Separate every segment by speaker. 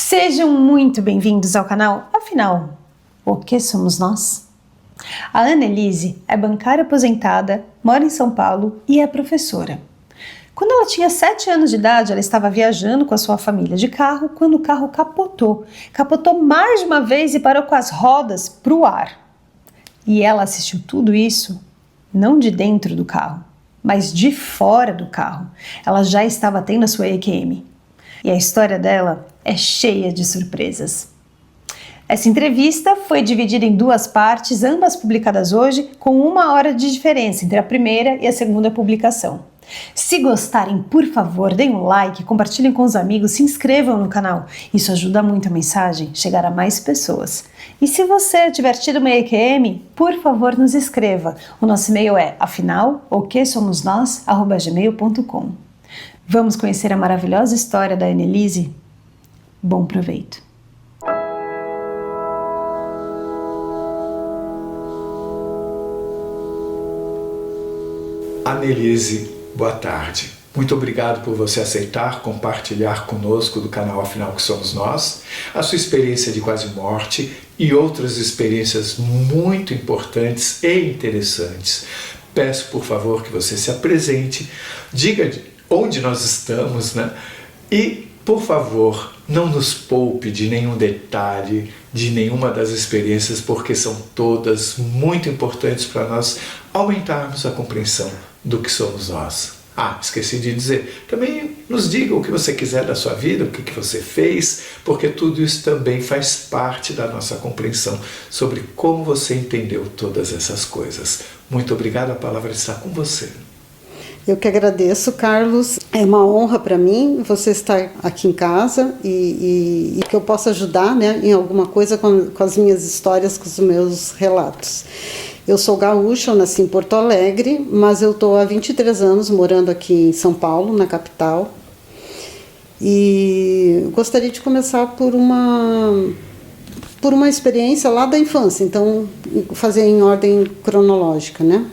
Speaker 1: Sejam muito bem-vindos ao canal. Afinal, o que somos nós? A Annelise é bancária aposentada, mora em São Paulo e é professora. Quando ela tinha 7 anos de idade, ela estava viajando com a sua família de carro quando o carro capotou. Capotou mais de uma vez e parou com as rodas para o ar. E ela assistiu tudo isso, não de dentro do carro, mas de fora do carro. Ela já estava tendo a sua EQM. E a história dela é cheia de surpresas. Essa entrevista foi dividida em 2 partes, ambas publicadas hoje, com 1 hora de diferença entre a primeira e a segunda publicação. Se gostarem, por favor, deem um like, compartilhem com os amigos, se inscrevam no canal. Isso ajuda muito a mensagem chegar a mais pessoas. E se você tiver tido uma EQM, por favor, nos escreva. O nosso e-mail é afinal-o-que-somos-nós@gmail.com. Vamos conhecer a maravilhosa história da Annelise? Bom proveito!
Speaker 2: Annelise, boa tarde. Muito obrigado por você aceitar compartilhar conosco do canal Afinal que Somos Nós, a sua experiência de quase morte e outras experiências muito importantes e interessantes. Peço, por favor, que você se apresente, diga onde nós estamos, né? E, por favor, não nos poupe de nenhum detalhe, de nenhuma das experiências, porque são todas muito importantes para nós aumentarmos a compreensão do que somos nós. Ah, esqueci de dizer, também nos diga o que você quiser da sua vida, o que você fez, porque tudo isso também faz parte da nossa compreensão sobre como você entendeu todas essas coisas. Muito obrigado, a palavra está com você.
Speaker 3: Eu que agradeço, Carlos. É uma honra para mim você estar aqui em casa e que eu possa ajudar, né, em alguma coisa com as minhas histórias, com os meus relatos. Eu sou gaúcha, eu nasci em Porto Alegre, mas eu estou há 23 anos morando aqui em São Paulo, na capital. E gostaria de começar por uma experiência lá da infância, então fazer em ordem cronológica, né?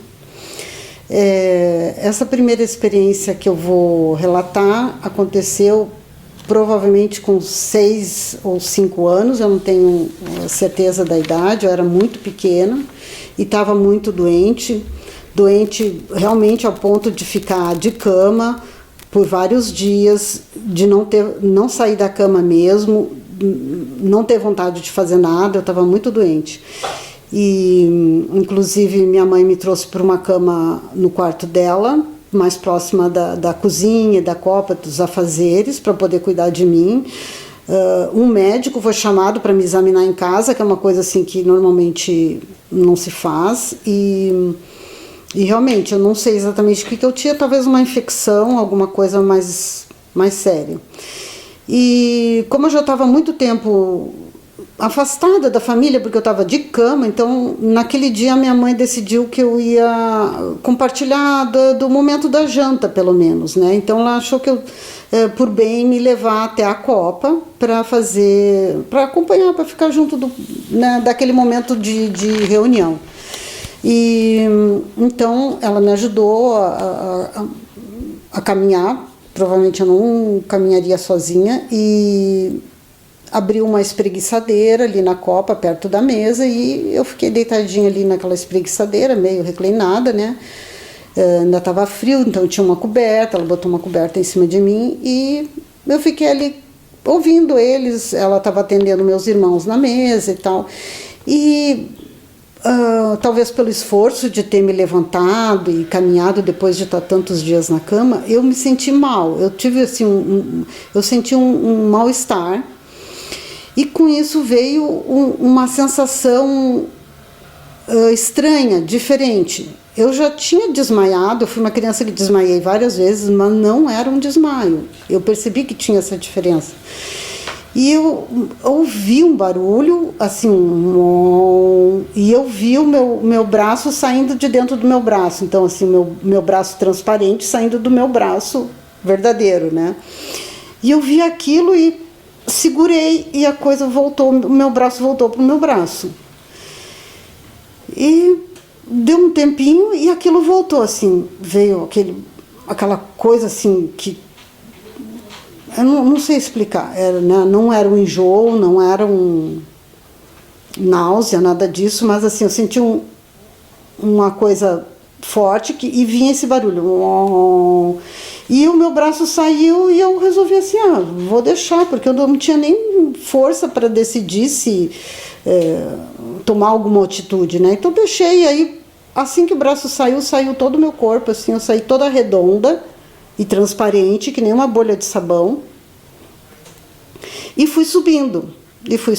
Speaker 3: Essa primeira experiência que eu vou relatar aconteceu provavelmente com 6 ou 5 anos, eu não tenho certeza da idade, eu era muito pequena e estava muito doente realmente ao ponto de ficar de cama por vários dias, de não sair da cama mesmo, não ter vontade de fazer nada, eu estava muito doente. E, inclusive, minha mãe me trouxe para uma cama no quarto dela, mais próxima da cozinha, da copa, dos afazeres, para poder cuidar de mim. Um médico foi chamado para me examinar em casa, que é uma coisa assim que normalmente não se faz. E realmente, eu não sei exatamente o que eu tinha, talvez uma infecção, alguma coisa mais séria. E como eu já estava há muito tempo afastada da família, porque eu estava de cama, então naquele dia minha mãe decidiu que eu ia compartilhar do momento da janta, pelo menos, né? Então ela achou que eu, por bem, me levar até a copa para acompanhar, para ficar junto daquele momento de reunião. E então ela me ajudou a caminhar, provavelmente eu não caminharia sozinha, e abriu uma espreguiçadeira ali na copa, perto da mesa, e eu fiquei deitadinha ali naquela espreguiçadeira, meio reclinada, né? Ainda estava frio, então tinha uma coberta, ela botou uma coberta em cima de mim, e eu fiquei ali ouvindo eles, ela estava atendendo meus irmãos na mesa e tal, e talvez pelo esforço de ter me levantado e caminhado depois de estar tantos dias na cama, eu me senti mal, eu tive assim, eu senti um mal-estar. E com isso veio uma sensação estranha, diferente. Eu já tinha desmaiado, eu fui uma criança que desmaiei várias vezes, mas não era um desmaio. Eu percebi que tinha essa diferença. E eu ouvi um barulho, assim, e eu vi o meu braço saindo de dentro do meu braço. Então, assim, meu braço transparente saindo do meu braço verdadeiro, né? E eu vi aquilo e segurei e a coisa voltou, o meu braço voltou para o meu braço. E deu um tempinho e aquilo voltou, assim, veio aquela coisa assim que Eu não sei explicar. Era, né, não era um enjoo, não era um náusea, nada disso, mas assim, eu senti uma coisa forte e vinha esse barulho. E o meu braço saiu e eu resolvi assim, vou deixar, porque eu não tinha nem força para decidir se tomar alguma atitude, né? Então deixei, e aí assim que o braço saiu todo o meu corpo, assim, eu saí toda redonda e transparente, que nem uma bolha de sabão. E fui subindo, e fui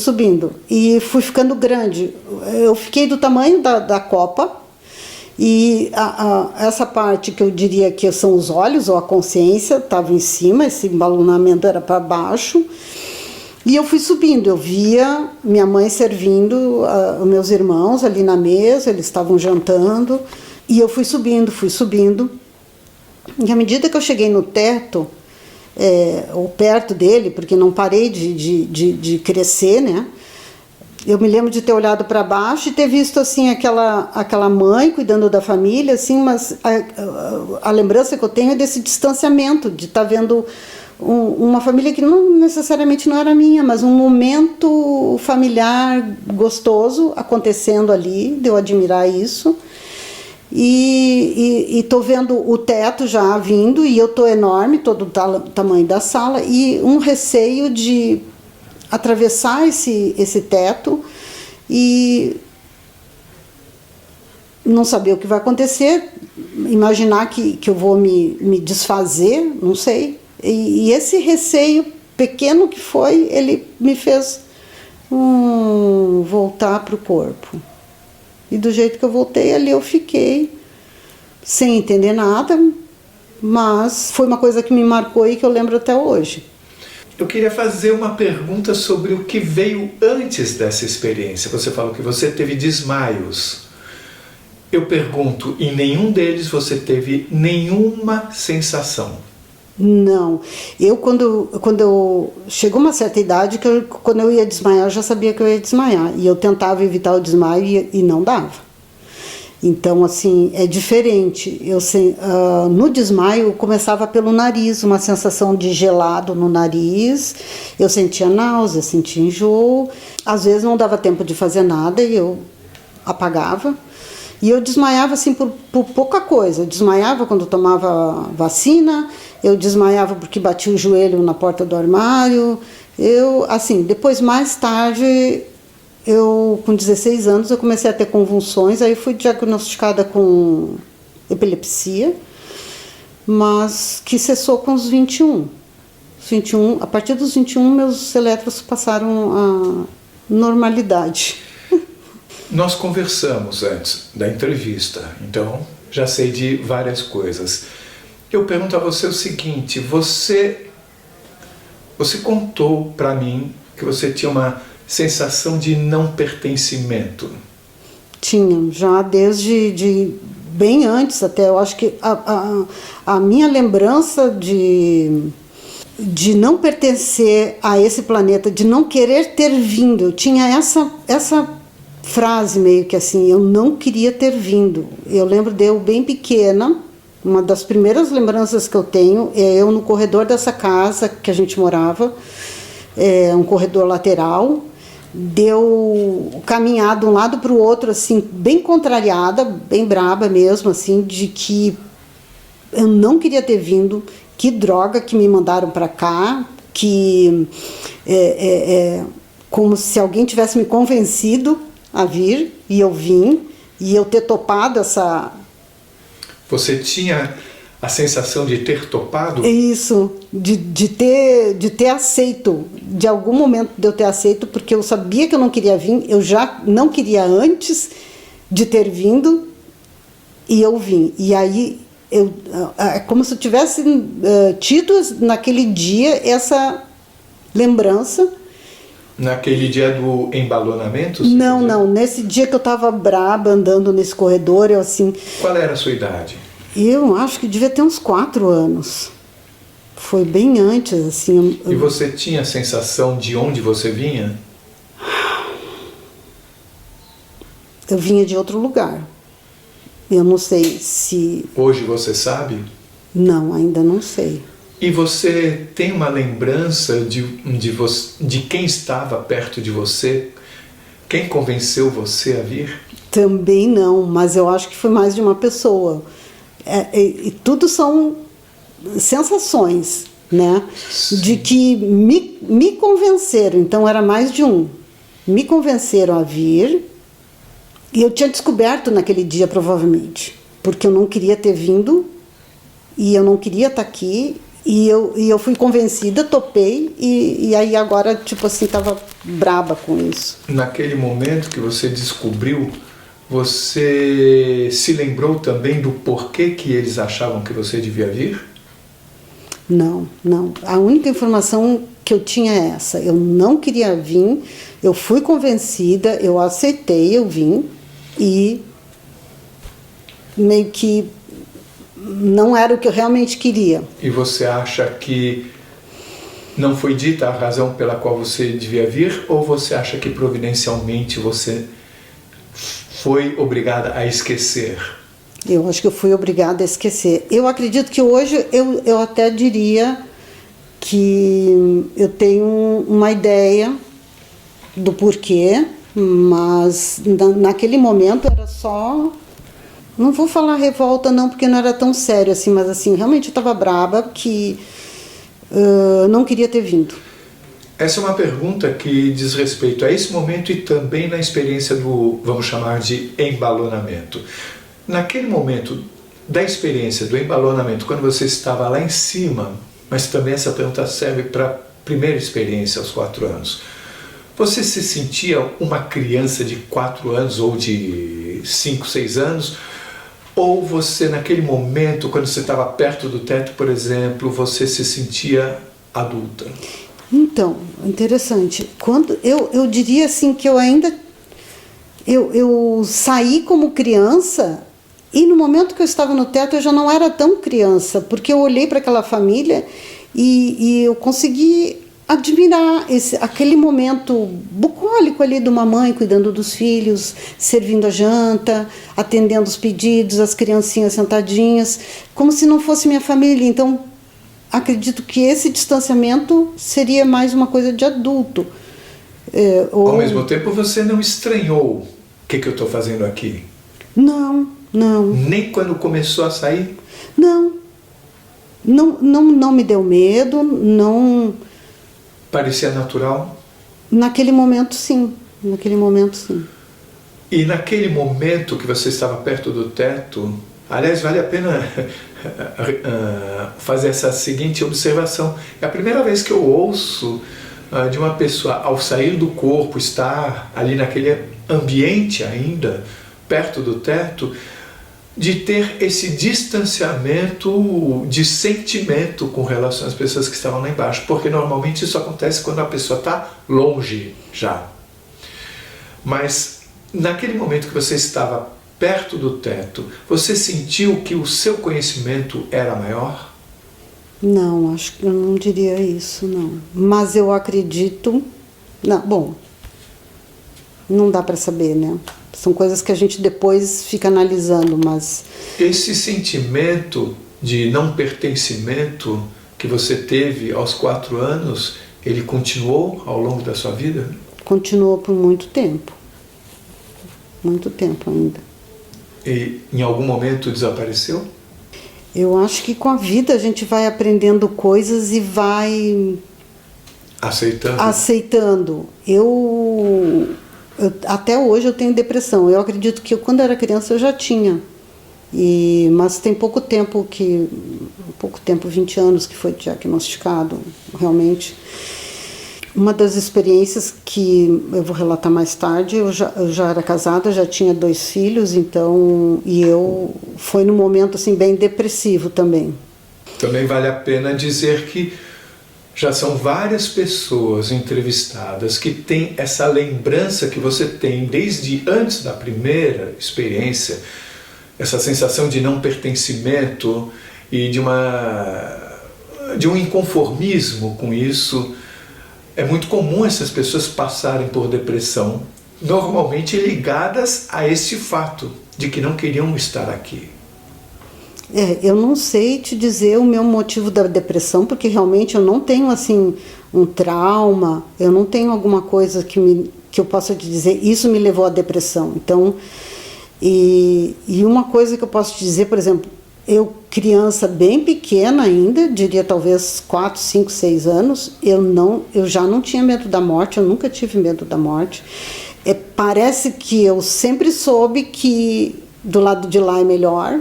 Speaker 3: ficando grande. Eu fiquei do tamanho da copa, e essa parte que eu diria que são os olhos, ou a consciência, estava em cima, esse embalonamento era para baixo. E eu fui subindo, eu via minha mãe servindo os meus irmãos ali na mesa, eles estavam jantando, e eu fui subindo. E à medida que eu cheguei no teto, ou perto dele, porque não parei de crescer, né? Eu me lembro de ter olhado para baixo e ter visto assim aquela mãe cuidando da família, assim, mas a lembrança que eu tenho é desse distanciamento, de estar vendo uma família que não necessariamente não era minha, mas um momento familiar gostoso acontecendo ali, de eu admirar isso. E tô vendo o teto já vindo, e eu tô enorme, todo o tamanho da sala, e um receio de atravessar esse teto e não saber o que vai acontecer, imaginar que eu vou me desfazer, não sei. E esse receio pequeno que foi, ele me fez voltar para o corpo. E do jeito que eu voltei, ali eu fiquei, sem entender nada, mas foi uma coisa que me marcou e que eu lembro até hoje.
Speaker 2: Eu queria fazer uma pergunta sobre o que veio antes dessa experiência. Você falou que você teve desmaios. Eu pergunto, em nenhum deles você teve nenhuma sensação?
Speaker 3: Não. Quando eu chegou uma certa idade, quando eu ia desmaiar, eu já sabia que eu ia desmaiar. E eu tentava evitar o desmaio e não dava. Então, assim, é diferente. No desmaio, eu começava pelo nariz, uma sensação de gelado no nariz. Eu sentia náusea, sentia enjoo. Às vezes não dava tempo de fazer nada e eu apagava. E eu desmaiava, assim, por pouca coisa. Eu desmaiava quando tomava vacina, eu desmaiava porque batia o joelho na porta do armário. Depois, mais tarde, com 16 anos, eu comecei a ter convulsões, aí fui diagnosticada com epilepsia, mas que cessou com os 21. A partir dos 21, meus elétrons passaram à normalidade.
Speaker 2: Nós conversamos antes da entrevista, então já sei de várias coisas. Eu pergunto a você o seguinte, você contou para mim que você tinha uma sensação de não pertencimento.
Speaker 3: Tinha, já desde bem antes até. Eu acho que a minha lembrança de não pertencer a esse planeta, de não querer ter vindo, eu tinha essa frase meio que assim, eu não queria ter vindo. Eu lembro de eu bem pequena, uma das primeiras lembranças que eu tenho é eu no corredor dessa casa que a gente morava, um corredor lateral, deu caminhar de um lado para o outro, assim, bem contrariada, bem braba mesmo, assim, de que eu não queria ter vindo, que droga que me mandaram para cá, que como se alguém tivesse me convencido a vir, e eu vim, e eu ter topado essa...
Speaker 2: Você tinha a sensação de ter topado?
Speaker 3: Isso, de ter aceito, de algum momento de eu ter aceito, porque eu sabia que eu não queria vir, eu já não queria antes de ter vindo, e eu vim. E aí, é como se eu tivesse tido naquele dia essa lembrança.
Speaker 2: Naquele dia do embalonamento?
Speaker 3: Não, nesse dia que eu estava braba, andando nesse corredor, eu assim...
Speaker 2: Qual era a sua idade?
Speaker 3: Eu acho que devia ter uns 4 anos. Foi bem antes, assim.
Speaker 2: E você tinha a sensação de onde você vinha?
Speaker 3: Eu vinha de outro lugar. Eu não sei se...
Speaker 2: Hoje você sabe?
Speaker 3: Não, ainda não sei.
Speaker 2: E você tem uma lembrança de quem estava perto de você? Quem convenceu você a vir?
Speaker 3: Também não, mas eu acho que foi mais de uma pessoa. E tudo são sensações, né?
Speaker 2: Sim.
Speaker 3: De que me convenceram, então era mais de um. Me convenceram a vir, e eu tinha descoberto naquele dia, provavelmente, porque eu não queria ter vindo, e eu não queria estar aqui, e eu fui convencida, topei, e aí agora, tipo assim, estava braba com isso.
Speaker 2: Naquele momento que você descobriu, você se lembrou também do porquê que eles achavam que você devia vir?
Speaker 3: Não. A única informação que eu tinha é essa. Eu não queria vir, eu fui convencida, eu aceitei, eu vim, e meio que não era o que eu realmente queria.
Speaker 2: E você acha que não foi dita a razão pela qual você devia vir, ou você acha que providencialmente você foi obrigada a esquecer?
Speaker 3: Eu acho que eu fui obrigada a esquecer. Eu acredito que hoje eu até diria que eu tenho uma ideia do porquê, mas naquele momento era só... Não vou falar revolta não, porque não era tão sério assim, mas assim, realmente eu estava braba que não queria ter vindo.
Speaker 2: Essa é uma pergunta que diz respeito a esse momento e também na experiência do, vamos chamar de embalonamento. Naquele momento da experiência do embalonamento, quando você estava lá em cima, mas também essa pergunta serve para a primeira experiência aos 4 anos, você se sentia uma criança de 4 anos ou de 5, 6 anos? Ou você, naquele momento, quando você estava perto do teto, por exemplo, você se sentia adulta?
Speaker 3: Então, interessante. Quando eu diria assim que eu ainda... Eu saí como criança, e no momento que eu estava no teto eu já não era tão criança, porque eu olhei para aquela família e eu consegui admirar aquele momento bucólico ali de uma mãe cuidando dos filhos, servindo a janta, atendendo os pedidos, as criancinhas sentadinhas, como se não fosse minha família. Então, acredito que esse distanciamento seria mais uma coisa de adulto.
Speaker 2: Ao mesmo tempo, você não estranhou o que eu estou fazendo aqui?
Speaker 3: Não.
Speaker 2: Nem quando começou a sair?
Speaker 3: Não me deu medo, não...
Speaker 2: Parecia natural?
Speaker 3: Naquele momento, sim.
Speaker 2: E naquele momento que você estava perto do teto, aliás, vale a pena fazer essa seguinte observação. É a primeira vez que eu ouço de uma pessoa, ao sair do corpo, estar ali naquele ambiente ainda, perto do teto, de ter esse distanciamento de sentimento com relação às pessoas que estavam lá embaixo, porque normalmente isso acontece quando a pessoa está longe já. Mas naquele momento que você estava perto do teto, você sentiu que o seu conhecimento era maior?
Speaker 3: Não, acho que eu não diria isso, não. Mas eu acredito... não dá para saber, né? São coisas que a gente depois fica analisando, mas...
Speaker 2: Esse sentimento de não pertencimento que você teve aos 4 anos, ele continuou ao longo da sua vida?
Speaker 3: Continuou por muito tempo. Muito tempo ainda.
Speaker 2: E em algum momento desapareceu?
Speaker 3: Eu acho que com a vida a gente vai aprendendo coisas e vai... Aceitando. Até hoje eu tenho depressão. Eu acredito que quando eu era criança eu já tinha. Mas tem pouco tempo, 20 anos que foi diagnosticado, realmente. Uma das experiências que eu vou relatar mais tarde, eu já era casada, já tinha 2 filhos, então, foi num momento assim bem depressivo também.
Speaker 2: Também vale a pena dizer que já são várias pessoas entrevistadas que têm essa lembrança que você tem desde antes da primeira experiência, essa sensação de não pertencimento e de um inconformismo com isso. É muito comum essas pessoas passarem por depressão, normalmente ligadas a esse fato de que não queriam estar aqui.
Speaker 3: Eu não sei te dizer o meu motivo da depressão, porque realmente eu não tenho assim um trauma, eu não tenho alguma coisa que eu possa te dizer, isso me levou à depressão. Então, e uma coisa que eu posso te dizer, por exemplo, eu criança bem pequena ainda, diria talvez 4, 5, 6 anos, eu já não tinha medo da morte, eu nunca tive medo da morte. Parece que eu sempre soube que do lado de lá é melhor,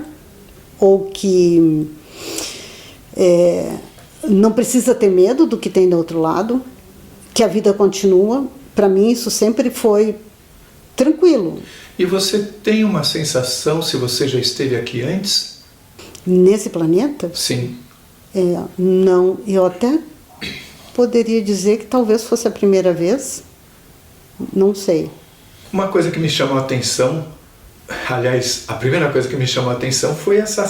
Speaker 3: ou que não precisa ter medo do que tem do outro lado, que a vida continua. Para mim isso sempre foi tranquilo.
Speaker 2: E você tem uma sensação, se você já esteve aqui antes?
Speaker 3: Nesse planeta?
Speaker 2: Sim.
Speaker 3: Não, eu até poderia dizer que talvez fosse a primeira vez, não sei.
Speaker 2: Uma coisa que me chamou a atenção, aliás, a primeira coisa que me chamou a atenção foi essa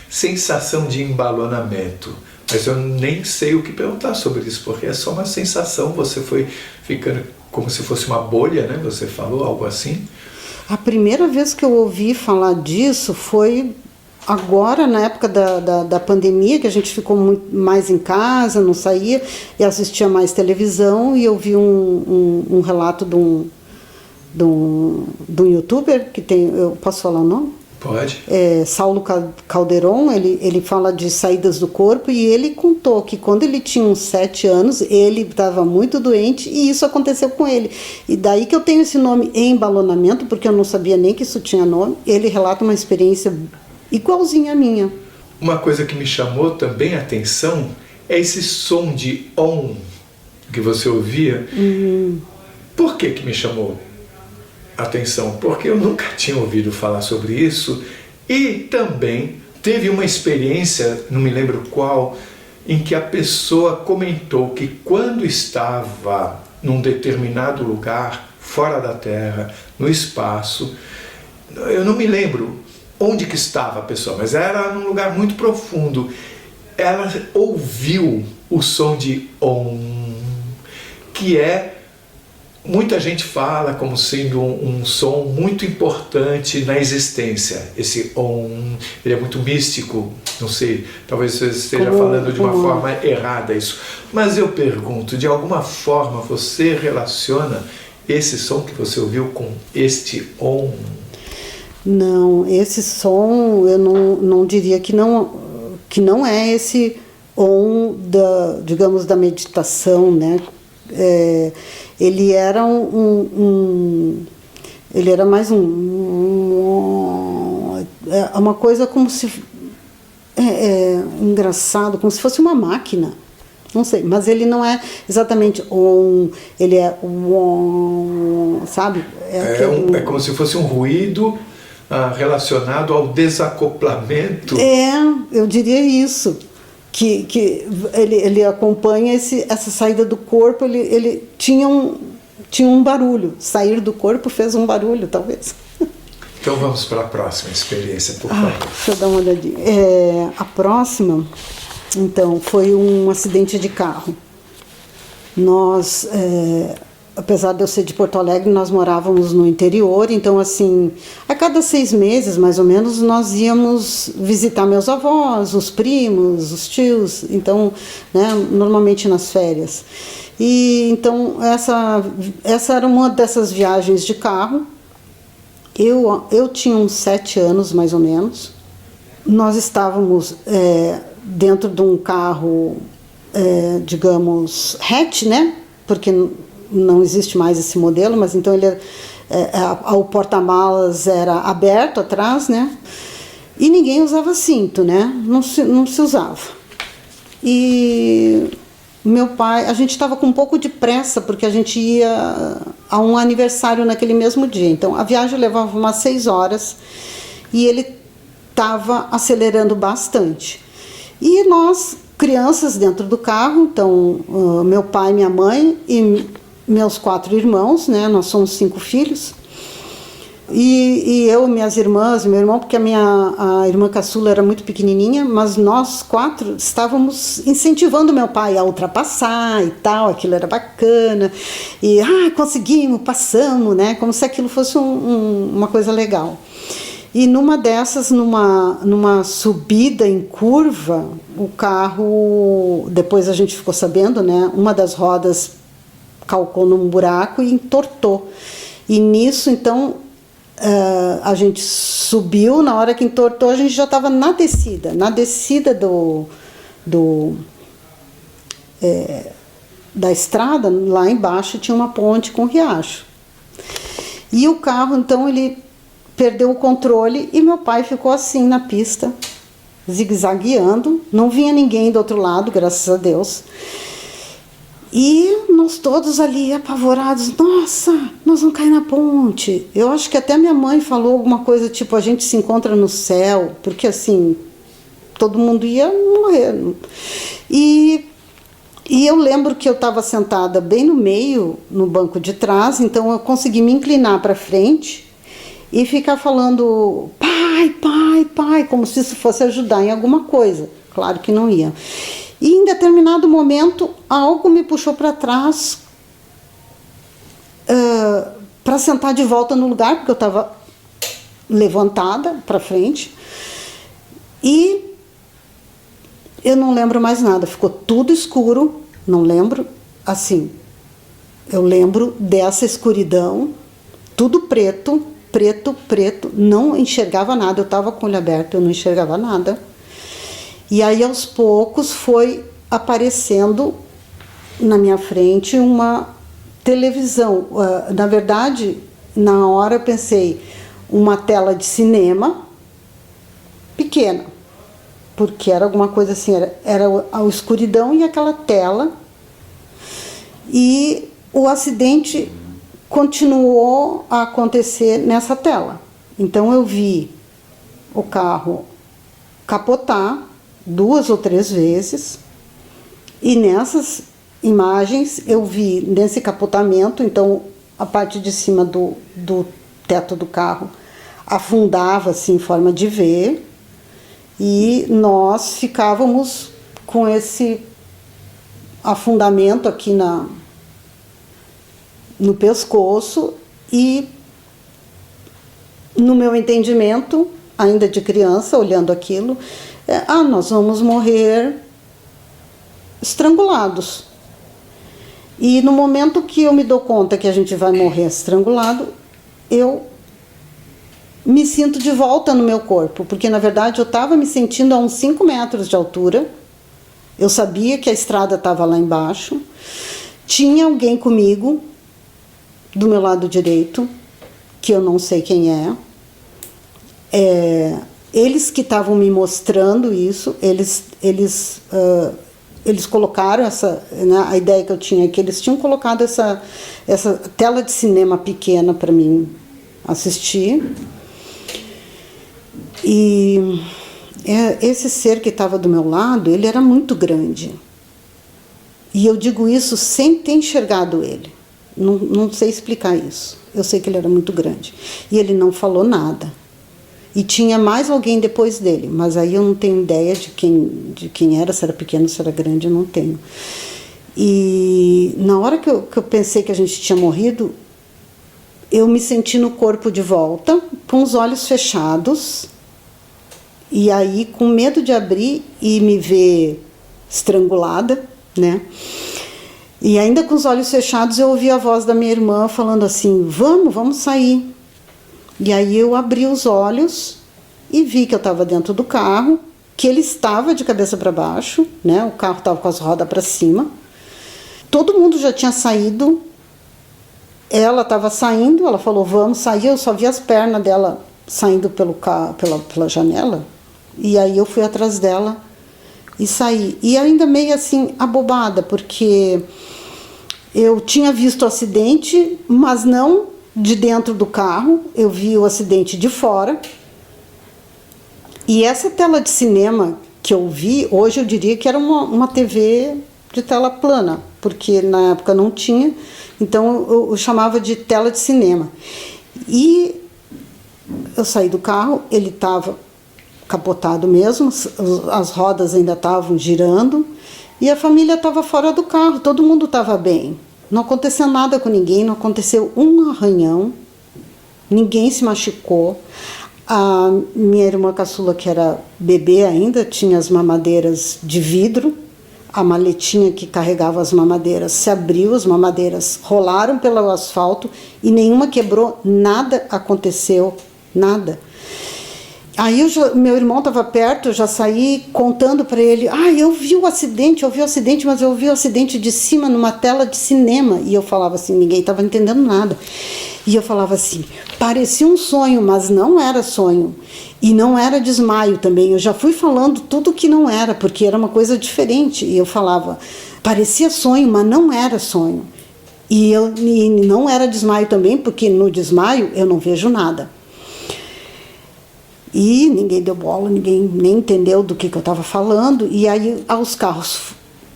Speaker 2: sensação de embalonamento. Mas eu nem sei o que perguntar sobre isso, porque é só uma sensação, você foi ficando como se fosse uma bolha, né? Você falou algo assim?
Speaker 3: A primeira vez que eu ouvi falar disso foi agora, na época da pandemia, que a gente ficou muito mais em casa, não saía, e assistia mais televisão, e eu vi um relato de um youtuber, que tem, eu posso falar o nome?
Speaker 2: Pode.
Speaker 3: Saulo Calderon, ele fala de saídas do corpo, e ele contou que quando ele tinha uns 7 anos, ele estava muito doente e isso aconteceu com ele. E daí que eu tenho esse nome embalonamento, porque eu não sabia nem que isso tinha nome. Ele relata uma experiência igualzinha à minha.
Speaker 2: Uma coisa que me chamou também a atenção é esse som de on que você ouvia. Por que me chamou atenção? Porque eu nunca tinha ouvido falar sobre isso, e também teve uma experiência, não me lembro qual, em que a pessoa comentou que quando estava num determinado lugar, fora da Terra, no espaço, eu não me lembro onde que estava a pessoa, mas era num lugar muito profundo, ela ouviu o som de om, que muita gente fala como sendo um som muito importante na existência. Esse om, ele é muito místico, não sei, talvez você esteja falando de uma forma errada isso. Mas eu pergunto, de alguma forma você relaciona esse som que você ouviu com este om?
Speaker 3: Não, esse som eu não diria que não é esse om digamos, da meditação, né? Ele era ele era mais uma coisa como se engraçado, como se fosse uma máquina, não sei, mas ele não é exatamente ele é sabe?
Speaker 2: É como se fosse um ruído relacionado ao desacoplamento.
Speaker 3: Eu diria isso. Que ele acompanha essa saída do corpo, ele tinha um barulho, sair do corpo fez um barulho, talvez.
Speaker 2: Então vamos para a próxima experiência, por favor.
Speaker 3: Deixa eu dar uma olhadinha. A próxima, então, foi um acidente de carro. Nós, apesar de eu ser de Porto Alegre, nós morávamos no interior, então assim, a cada 6 meses, mais ou menos, nós íamos visitar meus avós, os primos, os tios, então, né, normalmente nas férias. E então essa era uma dessas viagens de carro. Eu tinha uns 7 anos, mais ou menos. Nós estávamos dentro de um carro, digamos, hatch, né, porque não existe mais esse modelo, mas então o porta-malas era aberto atrás, né? E ninguém usava cinto, né? Não se usava. E meu pai, a gente estava com um pouco de pressa, porque a gente ia a um aniversário naquele mesmo dia. Então a viagem levava umas 6 horas e ele estava acelerando bastante. E nós, crianças dentro do carro, então meu pai, minha mãe e meus 4 irmãos, né? Nós somos 5 filhos. E eu, minhas irmãs, meu irmão, porque a irmã caçula era muito pequenininha, mas nós 4 estávamos incentivando meu pai a ultrapassar e tal, aquilo era bacana. E, conseguimos, passamos, né? Como se aquilo fosse uma coisa legal. E numa dessas, numa subida em curva, o carro, depois a gente ficou sabendo, né? Uma das rodas calcou num buraco e entortou. E nisso, então, a gente subiu, na hora que entortou, a gente já estava na descida. Na descida da estrada, lá embaixo tinha uma ponte com riacho. E o carro, então, ele perdeu o controle e meu pai ficou assim na pista, zigue-zagueando. Não vinha ninguém do outro lado, graças a Deus. E nós todos ali apavorados, nossa, nós vamos cair na ponte. Eu acho que até minha mãe falou alguma coisa tipo, a gente se encontra no céu, porque assim, todo mundo ia morrer. E eu lembro que eu estava sentada bem no meio, no banco de trás, então eu consegui me inclinar para frente e ficar falando pai, pai, pai, como se isso fosse ajudar em alguma coisa. Claro que não ia. E em determinado momento, algo me puxou para trás para sentar de volta no lugar, porque eu estava levantada para frente. E eu não lembro mais nada, ficou tudo escuro, não lembro, assim, eu lembro dessa escuridão, tudo preto, preto, preto, não enxergava nada, eu estava com o olho aberto, eu não enxergava nada. E aí, aos poucos, foi aparecendo na minha frente uma televisão. Na verdade, na hora eu pensei, uma tela de cinema pequena, porque era alguma coisa assim, era a escuridão e aquela tela. E o acidente continuou a acontecer nessa tela. Então eu vi o carro capotar 2 ou 3 vezes, e nessas imagens eu vi nesse capotamento, então a parte de cima do teto do carro afundava assim em forma de V, e nós ficávamos com esse afundamento aqui no pescoço. E no meu entendimento, ainda de criança, olhando aquilo, nós vamos morrer estrangulados. E no momento que eu me dou conta que a gente vai morrer estrangulado, eu me sinto de volta no meu corpo, porque na verdade eu estava me sentindo a uns 5 metros de altura, eu sabia que a estrada estava lá embaixo, tinha alguém comigo, do meu lado direito, que eu não sei quem eles que estavam me mostrando isso, eles colocaram a ideia que eu tinha é que eles tinham colocado essa tela de cinema pequena para mim assistir. E esse ser que estava do meu lado, ele era muito grande. E eu digo isso sem ter enxergado ele. Não sei explicar isso. Eu sei que ele era muito grande. E ele não falou nada. E tinha mais alguém depois dele, mas aí eu não tenho ideia de quem era, se era pequeno, se era grande, eu não tenho. E na hora que eu pensei que a gente tinha morrido, eu me senti no corpo de volta, com os olhos fechados, e aí com medo de abrir e me ver estrangulada, né? E ainda com os olhos fechados eu ouvi a voz da minha irmã falando assim, vamos sair. E aí eu abri os olhos e vi que eu estava dentro do carro, que ele estava de cabeça para baixo, né? O carro estava com as rodas para cima. Todo mundo já tinha saído. Ela estava saindo, ela falou, vamos sair. Eu só vi as pernas dela saindo pela janela. E aí eu fui atrás dela e saí. E ainda meio assim, abobada, porque eu tinha visto o acidente, mas não de dentro do carro, eu vi o acidente de fora. E essa tela de cinema que eu vi, hoje eu diria que era uma TV de tela plana, porque na época não tinha, então eu chamava de tela de cinema. E eu saí do carro, ele estava capotado mesmo, as rodas ainda estavam girando, e a família estava fora do carro, todo mundo estava bem. Não aconteceu nada com ninguém, não aconteceu um arranhão, ninguém se machucou. A minha irmã caçula, que era bebê ainda, tinha as mamadeiras de vidro. A maletinha que carregava as mamadeiras se abriu, as mamadeiras rolaram pelo asfalto e nenhuma quebrou, nada aconteceu, nada. Aí meu irmão estava perto, eu já saí contando para ele, eu vi o acidente, mas eu vi o acidente de cima numa tela de cinema. E eu falava assim, ninguém estava entendendo nada. E eu falava assim, parecia um sonho, mas não era sonho. E não era desmaio também. Eu já fui falando tudo que não era, porque era uma coisa diferente. E eu falava, parecia sonho, mas não era sonho. E não era desmaio também, porque no desmaio eu não vejo nada. E ninguém deu bola, ninguém nem entendeu do que eu estava falando. E aí os carros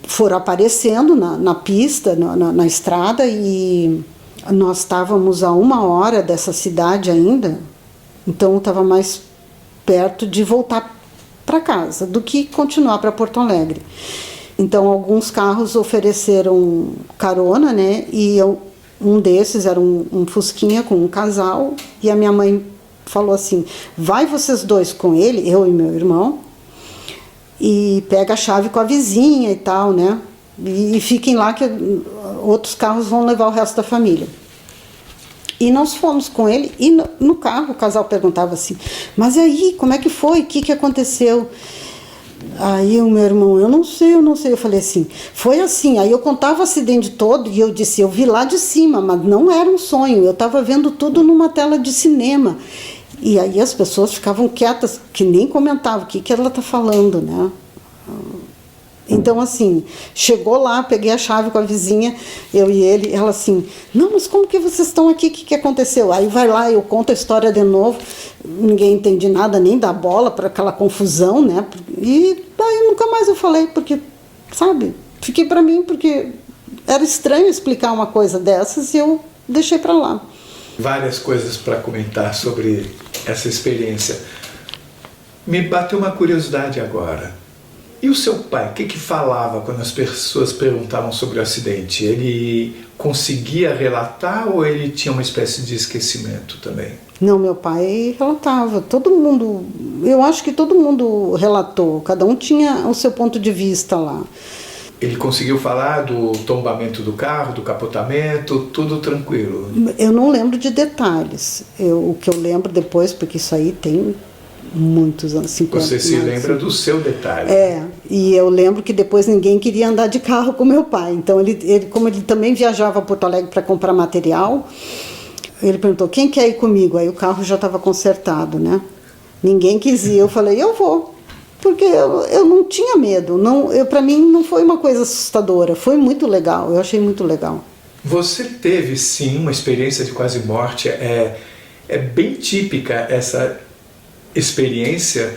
Speaker 3: foram aparecendo na pista, na estrada, e nós estávamos a 1 hora dessa cidade ainda, então eu estava mais perto de voltar para casa do que continuar para Porto Alegre. Então alguns carros ofereceram carona, né? E um desses era um Fusquinha com um casal, e a minha mãe falou assim, vai vocês dois com ele, eu e meu irmão, e pega a chave com a vizinha e tal, né? E fiquem lá que outros carros vão levar o resto da família. E nós fomos com ele, e no carro o casal perguntava assim, mas e aí, como é que foi? O que aconteceu? Aí o meu irmão, eu não sei. Eu falei assim, foi assim. Aí eu contava o acidente todo e eu disse, eu vi lá de cima, mas não era um sonho. Eu estava vendo tudo numa tela de cinema. E aí as pessoas ficavam quietas, que nem comentavam o que ela está falando, né? Então, assim, chegou lá, peguei a chave com a vizinha, eu e ele, ela assim, não, mas como que vocês estão aqui? O que aconteceu? Aí vai lá, eu conto a história de novo, ninguém entende nada, nem dá bola para aquela confusão, né? E daí nunca mais eu falei, porque, sabe, fiquei para mim, porque era estranho explicar uma coisa dessas e eu deixei para lá.
Speaker 2: Várias coisas para comentar sobre essa experiência. Me bateu uma curiosidade agora. E o seu pai, o que falava quando as pessoas perguntavam sobre o acidente? Ele conseguia relatar ou ele tinha uma espécie de esquecimento também?
Speaker 3: Não, meu pai relatava. Todo mundo, eu acho que todo mundo relatou. Cada um tinha o seu ponto de vista lá.
Speaker 2: Ele conseguiu falar do tombamento do carro, do capotamento, tudo tranquilo?
Speaker 3: Eu não lembro de detalhes. O que eu lembro depois, porque isso aí tem muitos anos, 50
Speaker 2: Você se lembra do seu detalhe?
Speaker 3: E eu lembro que depois ninguém queria andar de carro com meu pai. Então, como ele também viajava a Porto Alegre para comprar material, ele perguntou, quem quer ir comigo? Aí o carro já estava consertado, né? Ninguém quis ir. Eu falei, eu vou. Porque eu não tinha medo. Para mim não foi uma coisa assustadora. Foi muito legal. Eu achei muito legal.
Speaker 2: Você teve, sim, uma experiência de quase morte. É bem típica essa experiência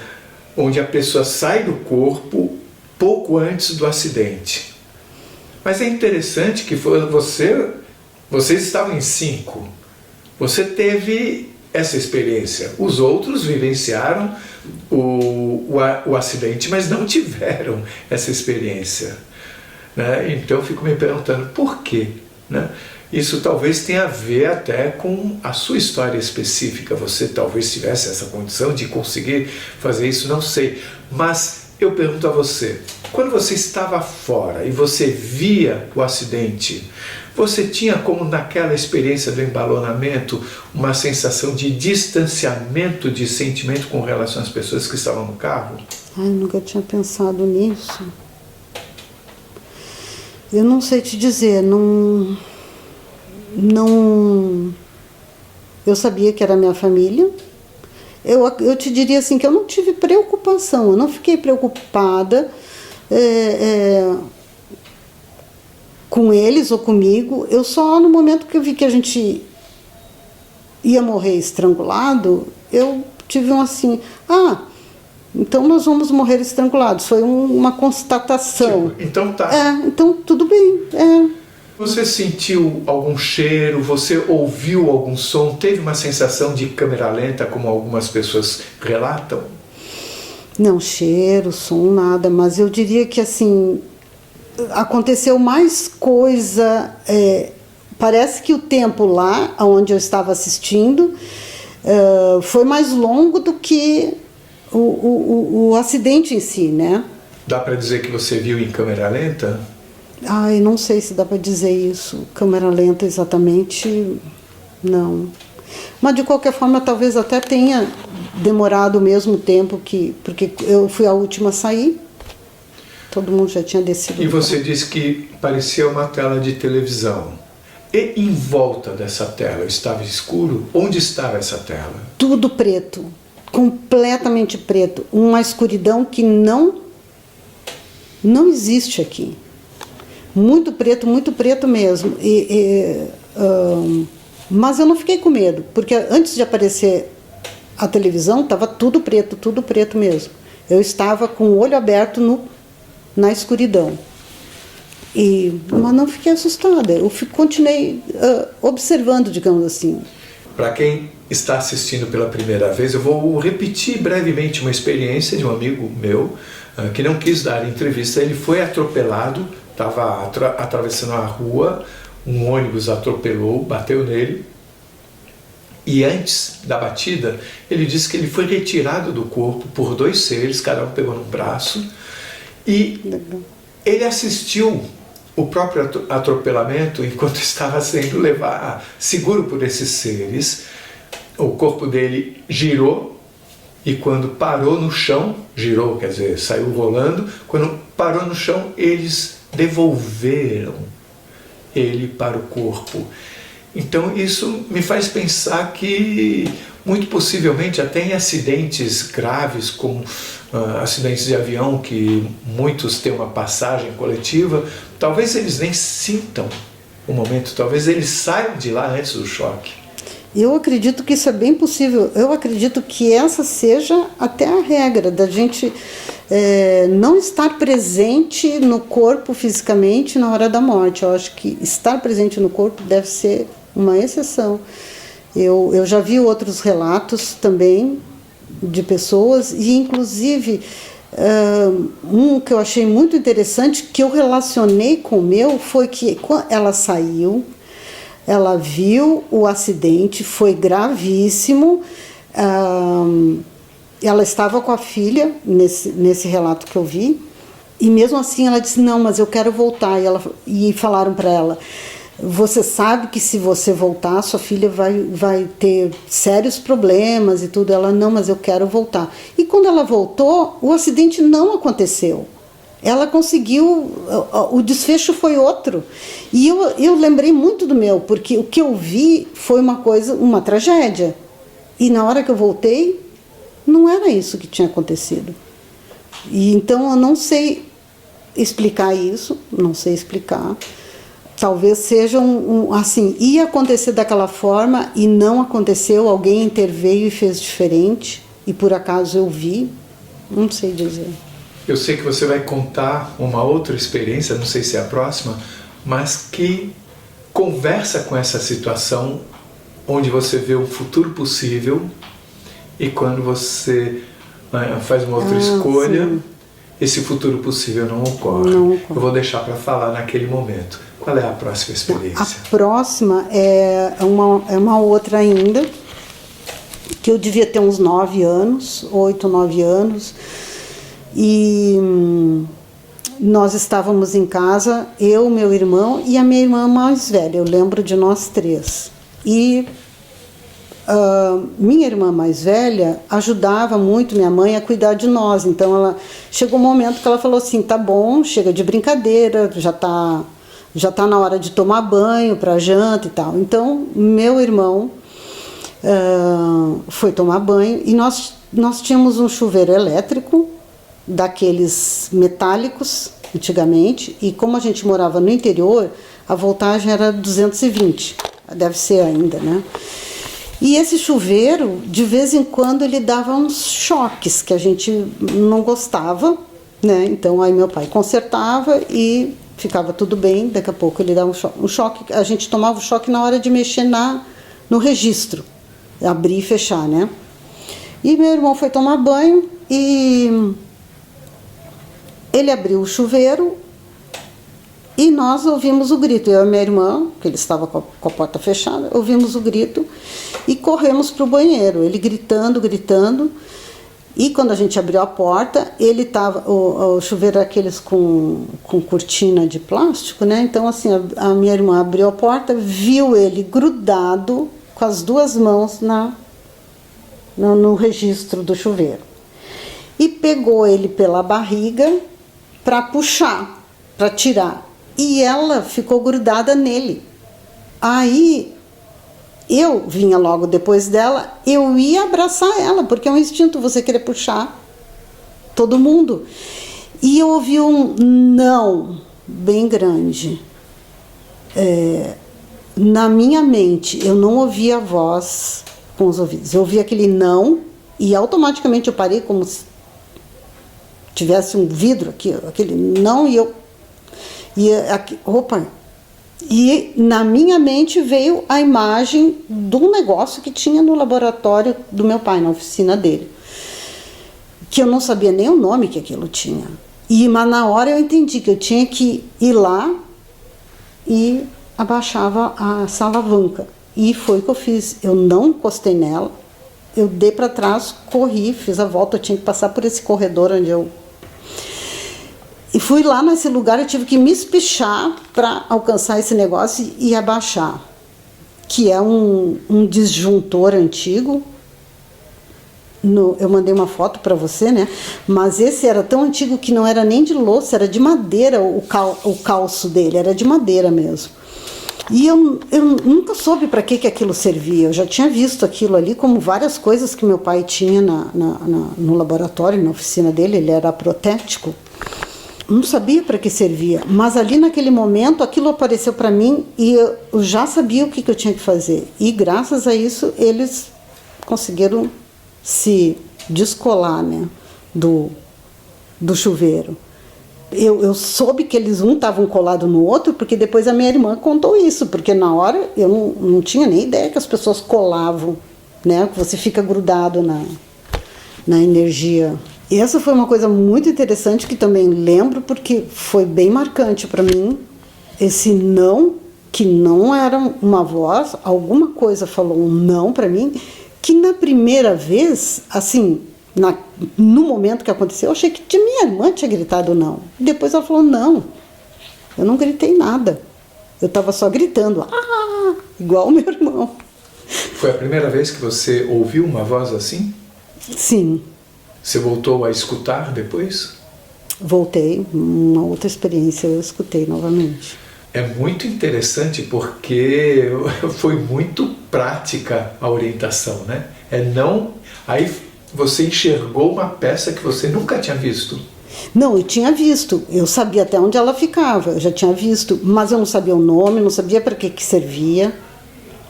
Speaker 2: onde a pessoa sai do corpo pouco antes do acidente. Mas é interessante que vocês estavam em 5. Você teve essa experiência. Os outros vivenciaram o acidente, mas não tiveram essa experiência, né? Então eu fico me perguntando por quê, né? Isso talvez tenha a ver até com a sua história específica. Você talvez tivesse essa condição de conseguir fazer isso, não sei. Mas eu pergunto a você, quando você estava fora e você via o acidente, você tinha, como naquela experiência do embalonamento, uma sensação de distanciamento de sentimento com relação às pessoas que estavam no carro?
Speaker 3: Ai, nunca tinha pensado nisso. Eu não sei te dizer, não... Eu sabia que era minha família. Eu te diria assim que eu não tive preocupação, eu não fiquei preocupada com eles ou comigo. Eu só, no momento que eu vi que a gente ia morrer estrangulado, eu tive assim, então nós vamos morrer estrangulados. Foi uma constatação.
Speaker 2: Então tá.
Speaker 3: Então tudo bem.
Speaker 2: Você sentiu algum cheiro? Você ouviu algum som? Teve uma sensação de câmera lenta, como algumas pessoas relatam?
Speaker 3: Não, cheiro, som, nada. Mas eu diria que assim, aconteceu mais coisa. Parece que o tempo lá, onde eu estava assistindo, foi mais longo do que o acidente em si, né?
Speaker 2: Dá para dizer que você viu em câmera lenta?
Speaker 3: Ai, não sei se dá para dizer isso. Câmera lenta exatamente, não. Mas de qualquer forma, talvez até tenha demorado o mesmo tempo porque eu fui a última a sair. Todo mundo já tinha descido.
Speaker 2: E você disse que parecia uma tela de televisão. E em volta dessa tela estava escuro? Onde estava essa tela?
Speaker 3: Tudo preto, completamente preto. Uma escuridão que não existe aqui. Muito preto mesmo. Mas eu não fiquei com medo, porque antes de aparecer a televisão, estava tudo preto mesmo. Eu estava com o olho aberto na escuridão. Mas não fiquei assustada, eu continuei observando, digamos assim.
Speaker 2: Para quem está assistindo pela primeira vez, eu vou repetir brevemente uma experiência de um amigo meu que não quis dar entrevista. Ele foi atropelado, estava atravessando a rua, um ônibus atropelou, bateu nele. E antes da batida, ele disse que ele foi retirado do corpo por 2 seres, cada um pegou no braço. E ele assistiu o próprio atropelamento enquanto estava sendo levado, seguro por esses seres. O corpo dele girou e quando parou no chão, girou, quer dizer, saiu rolando, quando parou no chão, eles devolveram ele para o corpo. Então isso me faz pensar que muito possivelmente até em acidentes graves, como acidentes de avião, que muitos têm uma passagem coletiva, talvez eles nem sintam o momento, talvez eles saiam de lá antes do choque.
Speaker 3: Eu acredito que isso é bem possível. Eu acredito que essa seja até a regra da gente não estar presente no corpo fisicamente na hora da morte. Eu acho que estar presente no corpo deve ser uma exceção. Eu já vi outros relatos também de pessoas, e inclusive um que eu achei muito interessante, que eu relacionei com o meu, foi que ela saiu, ela viu o acidente, foi gravíssimo, ela estava com a filha, nesse relato que eu vi, e mesmo assim ela disse, não, mas eu quero voltar, e falaram para ela, você sabe que se você voltar, sua filha vai ter sérios problemas e tudo. Ela, não, mas eu quero voltar. E quando ela voltou, o acidente não aconteceu. Ela conseguiu, o desfecho foi outro. E eu lembrei muito do meu, porque o que eu vi foi uma tragédia. E na hora que eu voltei, não era isso que tinha acontecido. E então eu não sei explicar isso, não sei explicar. Talvez seja assim, ia acontecer daquela forma e não aconteceu, alguém interveio e fez diferente, e por acaso eu vi, não sei dizer.
Speaker 2: Eu sei que você vai contar uma outra experiência, não sei se é a próxima, mas que conversa com essa situação onde você vê o futuro possível e quando você faz uma outra escolha, sim, esse futuro possível não ocorre. Eu vou deixar para falar naquele momento. Qual é a próxima experiência?
Speaker 3: A próxima é uma outra ainda, que eu devia ter uns 9 anos, 8, 9 anos, e nós estávamos em casa, eu, meu irmão e a minha irmã mais velha, eu lembro de nós 3. E minha irmã mais velha ajudava muito minha mãe a cuidar de nós, então chegou um momento que ela falou assim, tá bom, chega de brincadeira, já tá na hora de tomar banho para janta e tal. Então, meu irmão foi tomar banho e nós tínhamos um chuveiro elétrico, daqueles metálicos, antigamente, e como a gente morava no interior, a voltagem era 220, deve ser ainda, né? E esse chuveiro, de vez em quando, ele dava uns choques que a gente não gostava, né? Então, aí meu pai consertava e ficava tudo bem, daqui a pouco ele dava um choque, a gente tomava o choque na hora de mexer no registro, abrir e fechar, né? E meu irmão foi tomar banho e ele abriu o chuveiro E nós ouvimos o grito, eu e minha irmã, que ele estava com a porta fechada, ouvimos o grito e corremos para o banheiro, ele gritando, gritando. E quando a gente abriu a porta, ele estava, o chuveiro era aqueles com cortina de plástico, né? Então assim, a minha irmã abriu a porta, viu ele grudado com as duas mãos no registro do chuveiro. E pegou ele pela barriga para puxar, para tirar. E ela ficou grudada nele. Aí eu vinha logo depois dela, eu ia abraçar ela, porque é um instinto você querer puxar todo mundo. E eu ouvi um não bem grande. Na minha mente, eu não ouvia a voz com os ouvidos. Eu ouvi aquele não e automaticamente eu parei como se tivesse um vidro aqui, aquele não, e eu... E na minha mente veio a imagem de um negócio que tinha no laboratório do meu pai, na oficina dele. Que eu não sabia nem o nome que aquilo tinha. Mas na hora eu entendi que eu tinha que ir lá e abaixava essa alavanca. E foi o que eu fiz. Eu não encostei nela, eu dei para trás, corri, fiz a volta, eu tinha que passar por esse corredor onde eu... E fui lá nesse lugar, eu tive que me espichar para alcançar esse negócio e abaixar. Que é um disjuntor antigo. Eu mandei uma foto para você, né? Mas esse era tão antigo que não era nem de louça, era de madeira, o calço dele, era de madeira mesmo. E eu nunca soube para que aquilo servia. Eu já tinha visto aquilo ali como várias coisas que meu pai tinha no laboratório, na oficina dele, ele era protético. Não sabia para que servia, mas ali naquele momento aquilo apareceu para mim e eu já sabia o que eu tinha que fazer. E graças a isso eles conseguiram se descolar, né, do chuveiro. Eu soube que eles estavam colados no outro porque depois a minha irmã contou isso, porque na hora eu não tinha nem ideia que as pessoas colavam, né, que você fica grudado na energia. E essa foi uma coisa muito interessante que também lembro porque foi bem marcante para mim. Esse não, que não era uma voz, alguma coisa falou um não para mim, que na primeira vez, assim, no momento que aconteceu, eu achei que minha irmã tinha gritado não. Depois ela falou não, eu não gritei nada. Eu estava só gritando, igual o meu irmão.
Speaker 2: Foi a primeira vez que você ouviu uma voz assim?
Speaker 3: Sim.
Speaker 2: Você voltou a escutar depois?
Speaker 3: Voltei, uma outra experiência, eu escutei novamente.
Speaker 2: É muito interessante porque foi muito prática a orientação, né? Aí você enxergou uma peça que você nunca tinha visto.
Speaker 3: Não, eu tinha visto, eu sabia até onde ela ficava, eu já tinha visto, mas eu não sabia o nome, não sabia para que servia.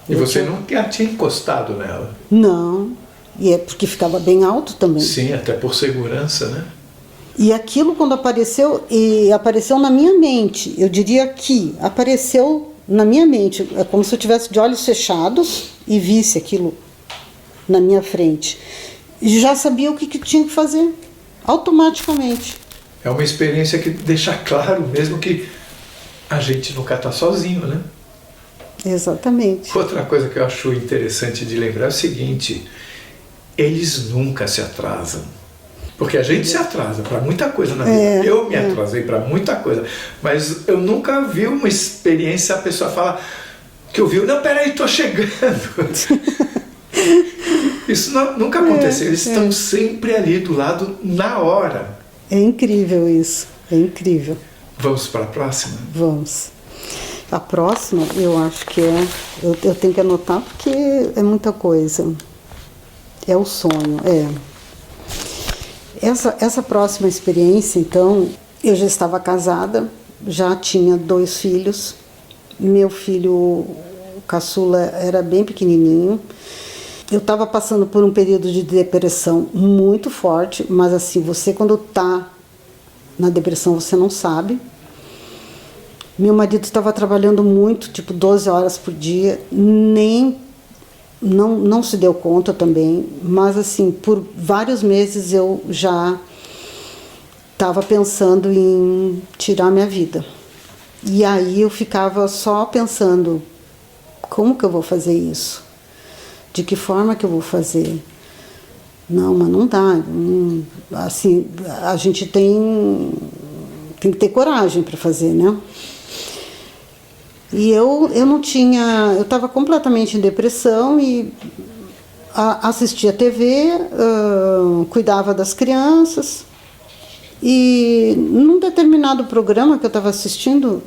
Speaker 2: E você nunca tinha encostado nela?
Speaker 3: Não. E é porque ficava bem alto também.
Speaker 2: Sim, até por segurança, né?
Speaker 3: E aquilo quando apareceu, apareceu na minha mente, eu diria que apareceu na minha mente, é como se eu tivesse de olhos fechados e visse aquilo na minha frente. E já sabia o que tinha que fazer, automaticamente.
Speaker 2: É uma experiência que deixa claro mesmo que a gente nunca está sozinho, né?
Speaker 3: Exatamente.
Speaker 2: Outra coisa que eu acho interessante de lembrar é o seguinte: eles nunca se atrasam. Porque a gente se atrasa para muita coisa na vida. Eu me atrasei para muita coisa. Mas eu nunca vi uma experiência, a pessoa fala que ouviu, não, peraí, tô chegando. Isso nunca aconteceu. Eles estão sempre ali do lado na hora.
Speaker 3: É incrível isso. É incrível.
Speaker 2: Vamos para a próxima?
Speaker 3: Vamos. A próxima, eu acho que eu tenho que anotar porque é muita coisa. É o sonho, Essa próxima experiência, então, eu já estava casada, já tinha 2 filhos. Meu filho, o caçula, era bem pequenininho. Eu estava passando por um período de depressão muito forte, mas assim, você quando está na depressão, você não sabe. Meu marido estava trabalhando muito, tipo 12 horas por dia, não se deu conta também, mas assim, por vários meses eu já estava pensando em tirar minha vida. E aí eu ficava só pensando, como que eu vou fazer isso? De que forma que eu vou fazer? Não, mas não dá. Assim, a gente tem que ter coragem para fazer, né? E eu não tinha... Eu estava completamente em depressão e assistia TV, cuidava das crianças. E num determinado programa que eu estava assistindo,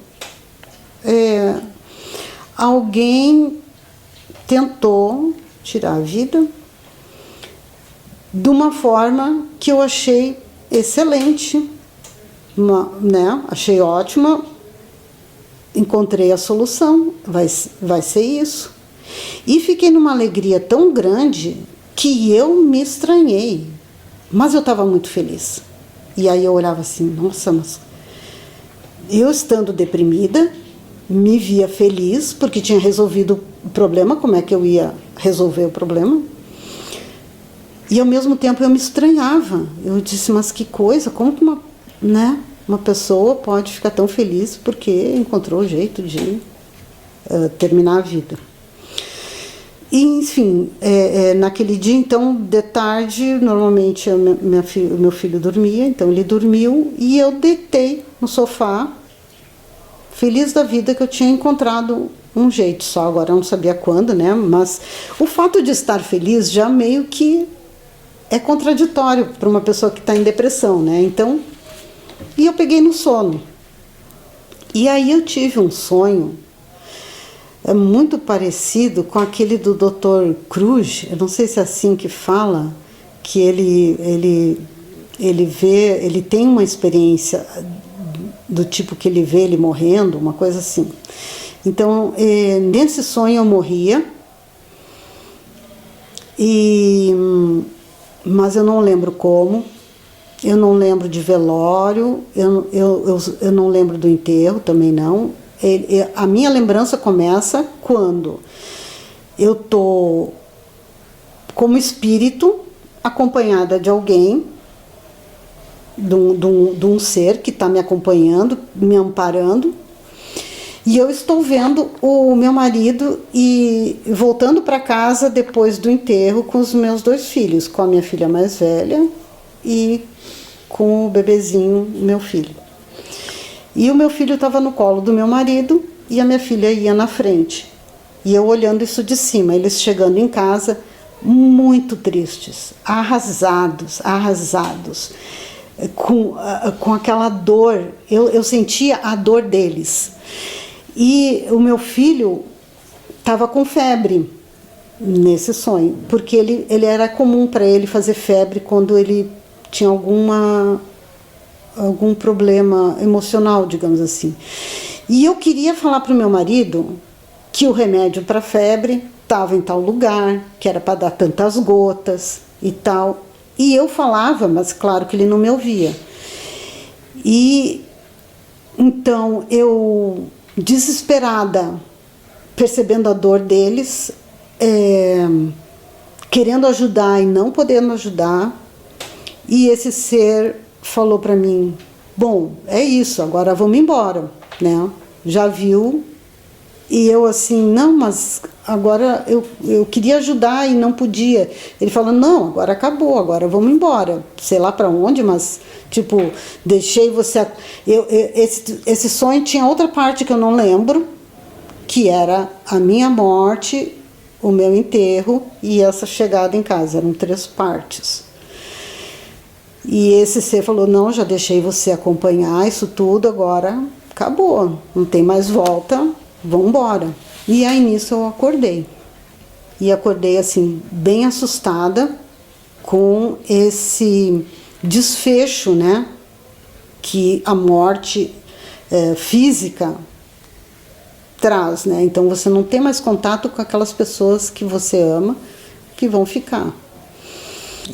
Speaker 3: alguém tentou tirar a vida de uma forma que eu achei excelente, né? Achei ótima, encontrei a solução, vai ser isso. E fiquei numa alegria tão grande que eu me estranhei, mas eu estava muito feliz. E aí eu olhava assim, nossa, mas eu estando deprimida, me via feliz porque tinha resolvido o problema, como é que eu ia resolver o problema? E ao mesmo tempo eu me estranhava. Eu disse, mas que coisa, como que uma pessoa pode ficar tão feliz porque encontrou o jeito de terminar a vida? E, enfim, naquele dia, então, de tarde, normalmente o meu filho dormia, então ele dormiu e eu deitei no sofá, feliz da vida que eu tinha encontrado um jeito só. Agora eu não sabia quando, né? Mas o fato de estar feliz já meio que é contraditório para uma pessoa que está em depressão, né? Então, e eu peguei no sono. E aí eu tive um sonho muito parecido com aquele do Dr. Cruz, eu não sei se é assim que fala, que ele tem uma experiência do tipo que ele vê ele morrendo, uma coisa assim. Então, nesse sonho eu morria, mas eu não lembro como, eu não lembro de velório, eu não lembro do enterro, também não. A minha lembrança começa quando eu estou como espírito acompanhada de alguém, de um ser que está me acompanhando, me amparando, e eu estou vendo o meu marido e voltando para casa depois do enterro com os meus 2 filhos, com a minha filha mais velha e com o bebezinho, meu filho. E o meu filho estava no colo do meu marido e a minha filha ia na frente. E eu olhando isso de cima, eles chegando em casa muito tristes, arrasados, com aquela dor. Eu sentia a dor deles. E o meu filho estava com febre nesse sonho, porque ele era comum para ele fazer febre quando ele tinha algum problema emocional, digamos assim. E eu queria falar para o meu marido que o remédio para febre estava em tal lugar, que era para dar tantas gotas e tal. E eu falava, mas claro que ele não me ouvia. E então eu, desesperada, percebendo a dor deles, querendo ajudar e não podendo ajudar, e esse ser falou para mim, bom, é isso, agora vamos embora, né? Já viu? E eu assim, não, mas agora eu queria ajudar e não podia. Ele falou, não, agora acabou, agora vamos embora. Sei lá para onde, mas tipo, deixei você... Esse sonho tinha outra parte que eu não lembro, que era a minha morte, o meu enterro e essa chegada em casa. Eram 3 partes. E esse ser falou, não, já deixei você acompanhar isso tudo, agora acabou, não tem mais volta, vamos embora. E aí nisso eu acordei. E acordei assim, bem assustada com esse desfecho, né, que a morte física traz, né? Então você não tem mais contato com aquelas pessoas que você ama, que vão ficar.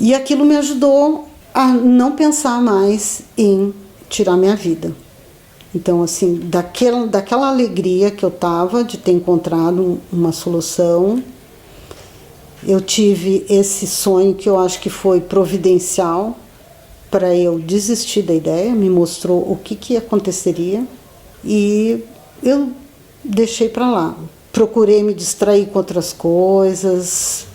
Speaker 3: E aquilo me ajudou a não pensar mais em tirar minha vida. Então, assim, daquela alegria que eu estava de ter encontrado uma solução, eu tive esse sonho que eu acho que foi providencial para eu desistir da ideia, me mostrou o que aconteceria e eu deixei para lá. Procurei me distrair com outras coisas,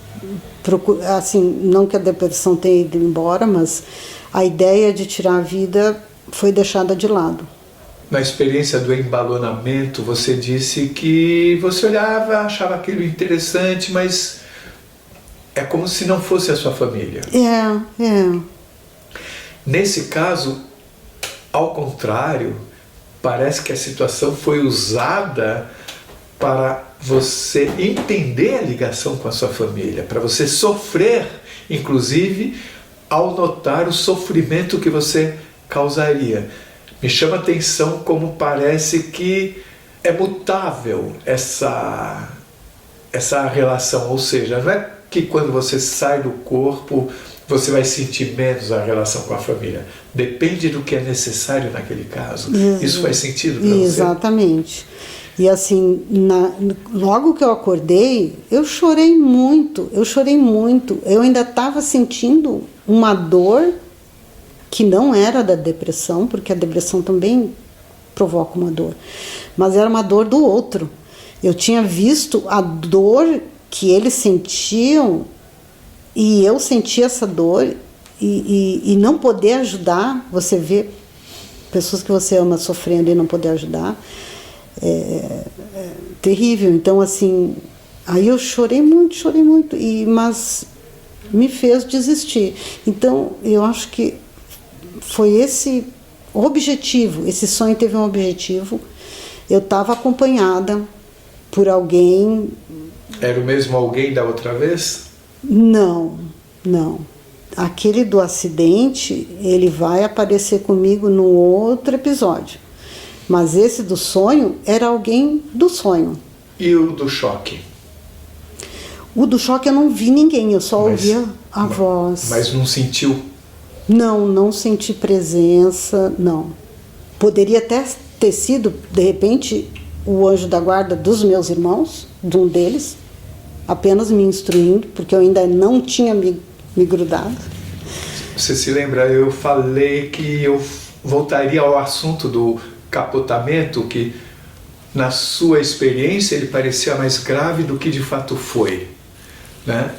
Speaker 3: assim, não que a depressão tenha ido embora, mas a ideia de tirar a vida foi deixada de lado.
Speaker 2: Na experiência do embalonamento, você disse que você olhava, achava aquilo interessante, mas é como se não fosse a sua família.
Speaker 3: É.
Speaker 2: Nesse caso, ao contrário, parece que a situação foi usada para você entender a ligação com a sua família, para você sofrer, inclusive, ao notar o sofrimento que você causaria. Me chama a atenção como parece que é mutável essa relação, ou seja, não é que quando você sai do corpo você vai sentir menos a relação com a família. Depende do que é necessário naquele caso. Isso faz sentido para você?
Speaker 3: Exatamente. E assim, logo que eu acordei, eu chorei muito. Eu ainda estava sentindo uma dor que não era da depressão, porque a depressão também provoca uma dor, mas era uma dor do outro. Eu tinha visto a dor que eles sentiam e eu sentia essa dor e não poder ajudar. Você vê pessoas que você ama sofrendo e não poder ajudar, é terrível. Então, assim, aí eu chorei muito, mas me fez desistir. Então, eu acho que foi esse objetivo, esse sonho teve um objetivo. Eu estava acompanhada por alguém.
Speaker 2: Era o mesmo alguém da outra vez?
Speaker 3: Não. Aquele do acidente, ele vai aparecer comigo no outro episódio. Mas esse do sonho era alguém do sonho.
Speaker 2: E o do choque?
Speaker 3: O do choque eu não vi ninguém, eu só ouvia a voz.
Speaker 2: Mas não sentiu?
Speaker 3: Não senti presença, não. Poderia até ter sido, de repente, o anjo da guarda dos meus irmãos, de um deles, apenas me instruindo, porque eu ainda não tinha me grudado.
Speaker 2: Você se lembra, eu falei que eu voltaria ao assunto do capotamento, que na sua experiência ele parecia mais grave do que de fato foi, né?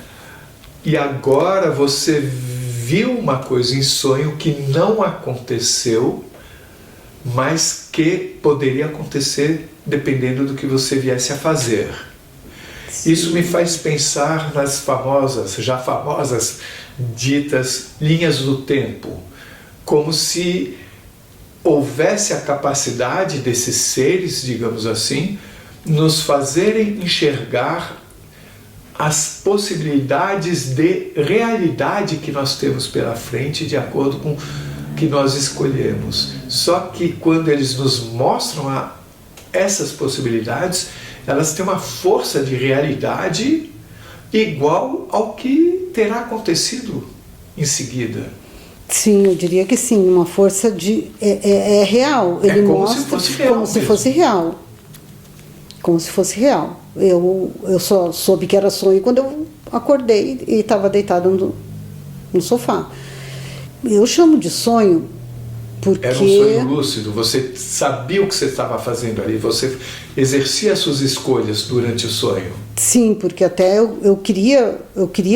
Speaker 2: E agora você viu uma coisa em sonho que não aconteceu, mas que poderia acontecer dependendo do que você viesse a fazer. Sim. Isso me faz pensar nas já famosas, ditas linhas do tempo, como se houvesse a capacidade desses seres, digamos assim, nos fazerem enxergar as possibilidades de realidade que nós temos pela frente de acordo com o que nós escolhemos. Só que quando eles nos mostram essas possibilidades, elas têm uma força de realidade igual ao que terá acontecido em seguida.
Speaker 3: Sim, eu diria que sim, uma força de... é real. Ele
Speaker 2: como
Speaker 3: mostra
Speaker 2: se fosse real.
Speaker 3: Como se fosse real. Como se fosse real. Eu só soube que era sonho quando eu acordei e estava deitada no sofá. Eu chamo de sonho porque...
Speaker 2: Era um sonho lúcido, você sabia o que você estava fazendo ali, você exercia as suas escolhas durante o sonho.
Speaker 3: Sim, porque até eu queria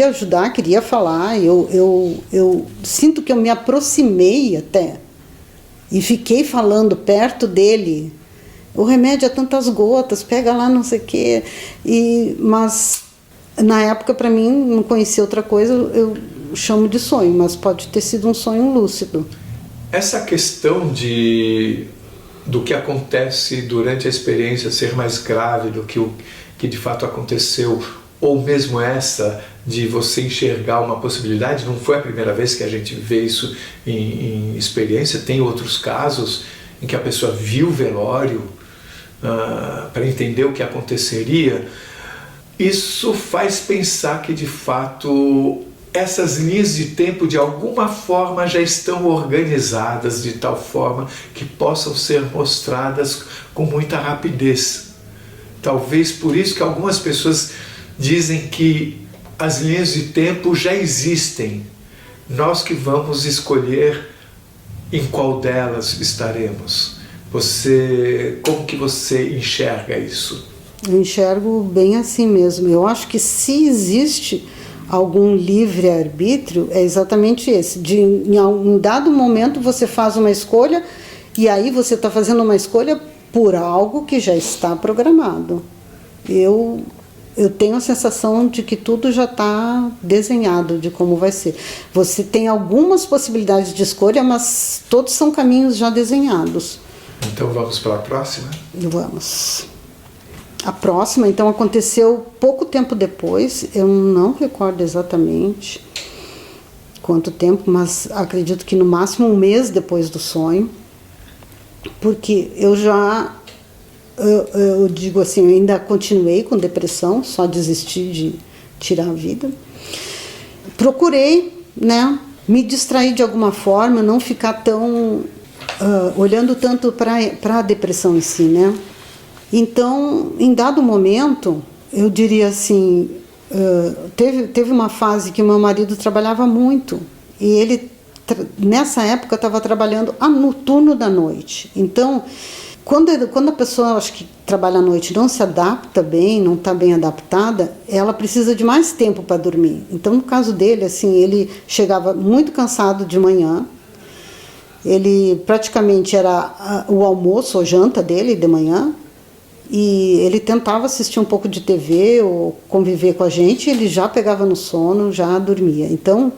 Speaker 3: ajudar, queria falar, eu sinto que eu me aproximei até e fiquei falando perto dele. O remédio é tantas gotas, pega lá não sei o quê. Mas na época, para mim, não conhecia outra coisa, eu chamo de sonho, mas pode ter sido um sonho lúcido.
Speaker 2: Essa questão do que acontece durante a experiência ser mais grave do que o que de fato aconteceu, ou mesmo essa de você enxergar uma possibilidade, não foi a primeira vez que a gente vê isso em experiência, tem outros casos em que a pessoa viu o velório para entender o que aconteceria. Isso faz pensar que de fato essas linhas de tempo de alguma forma já estão organizadas de tal forma que possam ser mostradas com muita rapidez. Talvez por isso que algumas pessoas dizem que as linhas de tempo já existem. Nós que vamos escolher em qual delas estaremos. Como que você enxerga isso?
Speaker 3: Eu enxergo bem assim mesmo. Eu acho que se existe algum livre-arbítrio, é exatamente esse. Em um dado momento você faz uma escolha e aí você está fazendo uma escolha por algo que já está programado. Eu tenho a sensação de que tudo já está desenhado de como vai ser. Você tem algumas possibilidades de escolha, mas todos são caminhos já desenhados.
Speaker 2: Então vamos para a próxima?
Speaker 3: Vamos. A próxima, então, aconteceu pouco tempo depois. Eu não recordo exatamente quanto tempo, mas acredito que no máximo um mês depois do sonho. Porque eu digo assim, eu ainda continuei com depressão, só desisti de tirar a vida. Procurei, né, me distrair de alguma forma, não ficar tão olhando tanto para a depressão em si, né? Então, em dado momento, eu diria assim, teve uma fase que meu marido trabalhava muito e ele nessa época estava trabalhando no turno da noite. Então, quando a pessoa, acho que trabalha à noite, não se adapta bem, não está bem adaptada, ela precisa de mais tempo para dormir. Então, no caso dele, assim, ele chegava muito cansado de manhã, ele praticamente era o almoço ou janta dele de manhã, e ele tentava assistir um pouco de TV ou conviver com a gente, ele já pegava no sono, já dormia. Então,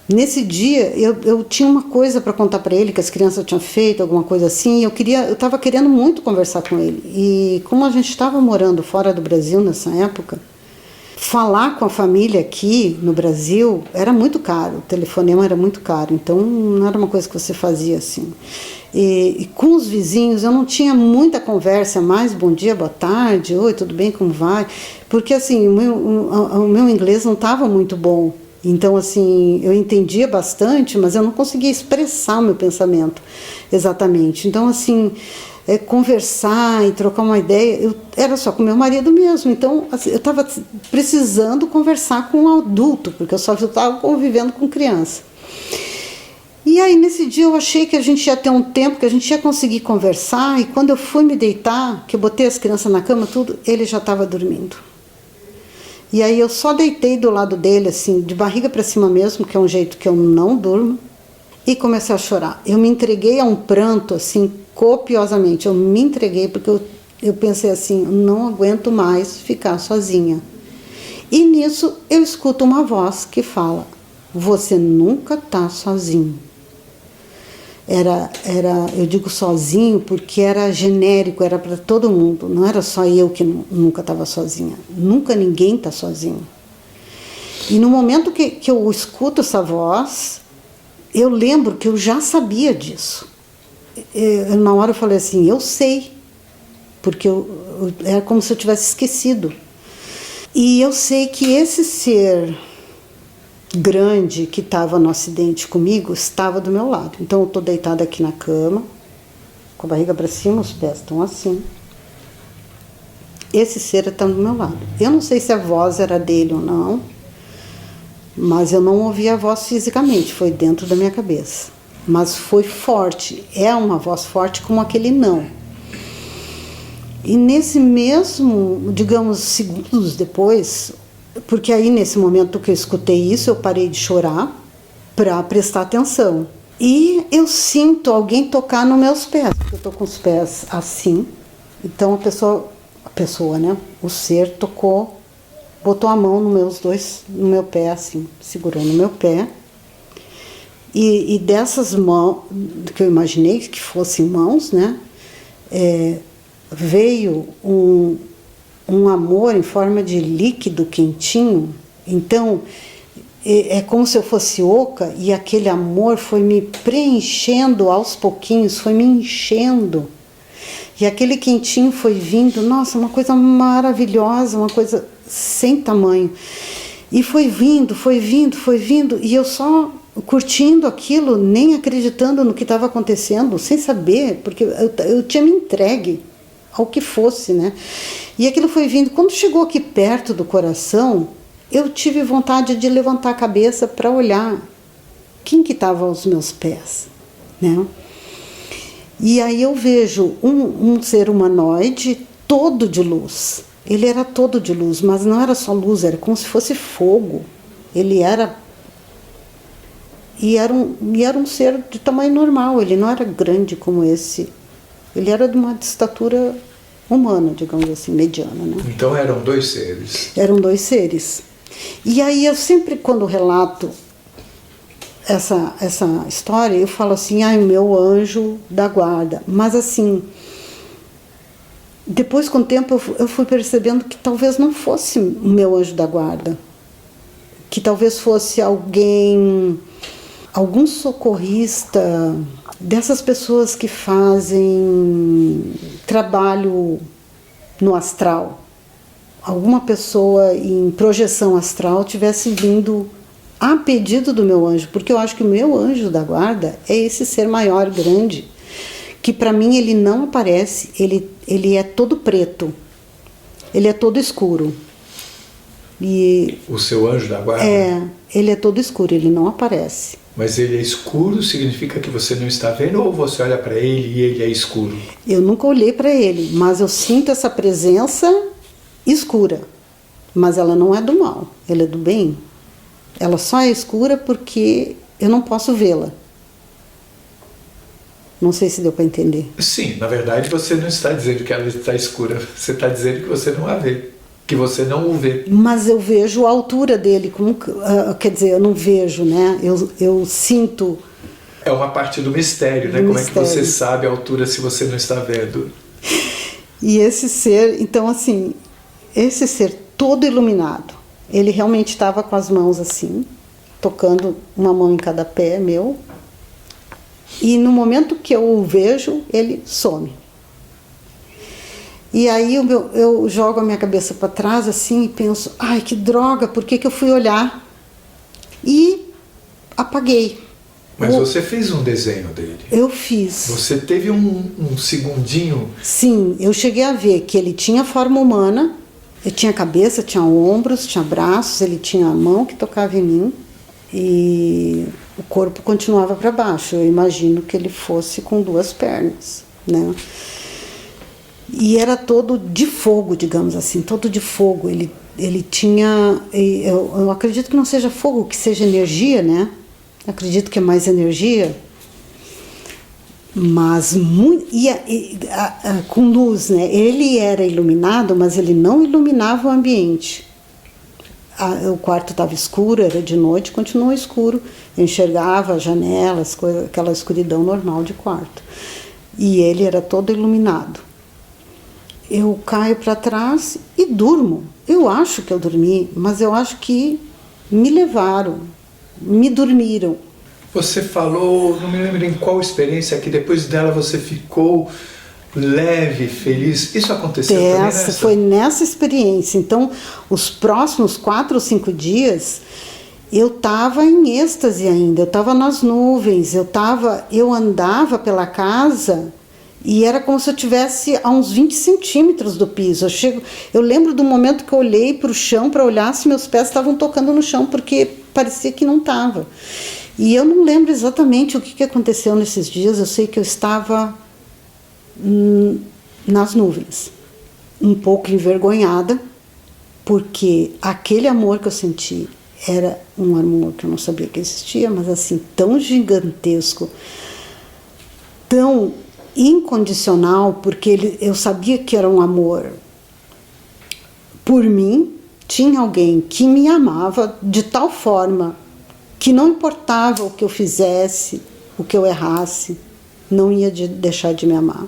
Speaker 3: nesse dia, eu tinha uma coisa para contar para ele, que as crianças tinham feito, alguma coisa assim, eu estava querendo muito conversar com ele. E como a gente estava morando fora do Brasil nessa época, falar com a família aqui no Brasil era muito caro, o telefonema era muito caro, então não era uma coisa que você fazia assim. E com os vizinhos eu não tinha muita conversa, mais bom dia, boa tarde, oi, tudo bem, como vai? Porque assim, o meu inglês não estava muito bom. Então, assim, eu entendia bastante, mas eu não conseguia expressar o meu pensamento exatamente. Então, assim, conversar e trocar uma ideia, era só com meu marido mesmo. Então, assim, eu estava precisando conversar com um adulto, porque eu só estava convivendo com criança. E aí, nesse dia, eu achei que a gente ia ter um tempo, que a gente ia conseguir conversar, e quando eu fui me deitar, que eu botei as crianças na cama, tudo, ele já estava dormindo. E aí eu só deitei do lado dele, assim, de barriga para cima mesmo, que é um jeito que eu não durmo, e comecei a chorar. Eu me entreguei a um pranto, assim, copiosamente. Eu me entreguei porque eu pensei assim, não aguento mais ficar sozinha. E nisso eu escuto uma voz que fala, você nunca está sozinho. Eu digo sozinho porque era genérico, era para todo mundo, não era só eu que nunca estava sozinha, nunca ninguém está sozinho. E no momento que eu escuto essa voz, eu lembro que eu já sabia disso. Na hora eu falei assim, eu sei, porque era como se eu tivesse esquecido. E eu sei que esse ser grande que estava no acidente comigo estava do meu lado. Então eu estou deitada aqui na cama, com a barriga para cima, os pés estão assim. Esse ser está do meu lado. Eu não sei se a voz era dele ou não, mas eu não ouvi a voz fisicamente, foi dentro da minha cabeça. Mas foi forte, é uma voz forte como aquele não. E nesse mesmo, digamos, segundos depois, porque aí nesse momento que eu escutei isso, eu parei de chorar para prestar atenção. E eu sinto alguém tocar nos meus pés, porque eu estou com os pés assim. Então a pessoa, né, o ser tocou, botou a mão no meu pé assim, segurou no meu pé. E dessas mãos, que eu imaginei que fossem mãos, né, veio um amor em forma de líquido quentinho. Então, é como se eu fosse oca e aquele amor foi me preenchendo aos pouquinhos, foi me enchendo. E aquele quentinho foi vindo, nossa, uma coisa maravilhosa, uma coisa sem tamanho. E foi vindo, foi vindo, foi vindo, e eu só curtindo aquilo, nem acreditando no que estava acontecendo, sem saber, porque eu tinha me entregue ao que fosse, né? E aquilo foi vindo. Quando chegou aqui perto do coração, eu tive vontade de levantar a cabeça para olhar quem que estava aos meus pés, né? E aí eu vejo um ser humanoide todo de luz. Ele era todo de luz, mas não era só luz, era como se fosse fogo. Ele era... E era um ser de tamanho normal, ele não era grande como esse. Ele era de uma estatura humana, digamos assim, mediana, né?
Speaker 2: Então eram 2 seres.
Speaker 3: Eram 2 seres. E aí eu sempre, quando relato essa história, eu falo assim, o meu anjo da guarda. Mas assim, depois com o tempo eu fui percebendo que talvez não fosse o meu anjo da guarda. Que talvez fosse algum socorrista, dessas pessoas que fazem trabalho no astral. Alguma pessoa em projeção astral tivesse vindo a pedido do meu anjo, porque eu acho que o meu anjo da guarda é esse ser maior, grande, que para mim ele não aparece, ele é todo preto, ele é todo escuro. E
Speaker 2: o seu anjo da guarda?
Speaker 3: Ele é todo escuro, ele não aparece.
Speaker 2: Mas ele é escuro, significa que você não está vendo, ou você olha para ele e ele é escuro?
Speaker 3: Eu nunca olhei para ele, mas eu sinto essa presença escura. Mas ela não é do mal, ela é do bem. Ela só é escura porque eu não posso vê-la. Não sei se deu para entender.
Speaker 2: Sim, na verdade você não está dizendo que ela está escura, você está dizendo que você não a vê. Que você não o vê.
Speaker 3: Mas eu vejo a altura dele, quer dizer, eu não vejo, né? Eu sinto...
Speaker 2: É uma parte do mistério, né? Como é que você sabe a altura se você não está vendo?
Speaker 3: E esse ser, então assim, esse ser todo iluminado, ele realmente estava com as mãos assim, tocando uma mão em cada pé meu, e no momento que eu o vejo, ele some. E aí eu jogo a minha cabeça para trás assim e penso, ai que droga, por que eu fui olhar? E apaguei.
Speaker 2: Mas você fez um desenho dele?
Speaker 3: Eu fiz.
Speaker 2: Você teve um segundinho?
Speaker 3: Sim, eu cheguei a ver que ele tinha forma humana, ele tinha cabeça, tinha ombros, tinha braços, ele tinha a mão que tocava em mim e o corpo continuava para baixo. Eu imagino que ele fosse com 2 pernas, né? E era todo de fogo, digamos assim, todo de fogo. Ele tinha... Eu acredito que não seja fogo, que seja energia, né? Acredito que é mais energia. Mas com luz, né? Ele era iluminado, mas ele não iluminava o ambiente. O quarto estava escuro, era de noite, continuou escuro. Eu enxergava as janelas, aquela escuridão normal de quarto. E ele era todo iluminado. Eu caio para trás e durmo. Eu acho que eu dormi, mas eu acho que me levaram, me dormiram.
Speaker 2: Você falou, não me lembro em qual experiência, que depois dela você ficou leve, feliz. Isso aconteceu também nessa?
Speaker 3: Foi nessa experiência. Então, os próximos 4 ou 5 dias, eu estava em êxtase ainda. Eu estava nas nuvens, eu andava pela casa... E era como se eu estivesse a uns 20 centímetros do piso. Eu lembro do momento que eu olhei para o chão para olhar se meus pés estavam tocando no chão, porque parecia que não estava. E eu não lembro exatamente o que aconteceu nesses dias. Eu sei que eu estava nas nuvens, um pouco envergonhada, porque aquele amor que eu senti era um amor que eu não sabia que existia, mas assim, tão gigantesco, tão incondicional, porque eu sabia que era um amor por mim. Tinha alguém que me amava de tal forma que não importava o que eu fizesse, o que eu errasse, não ia deixar de me amar.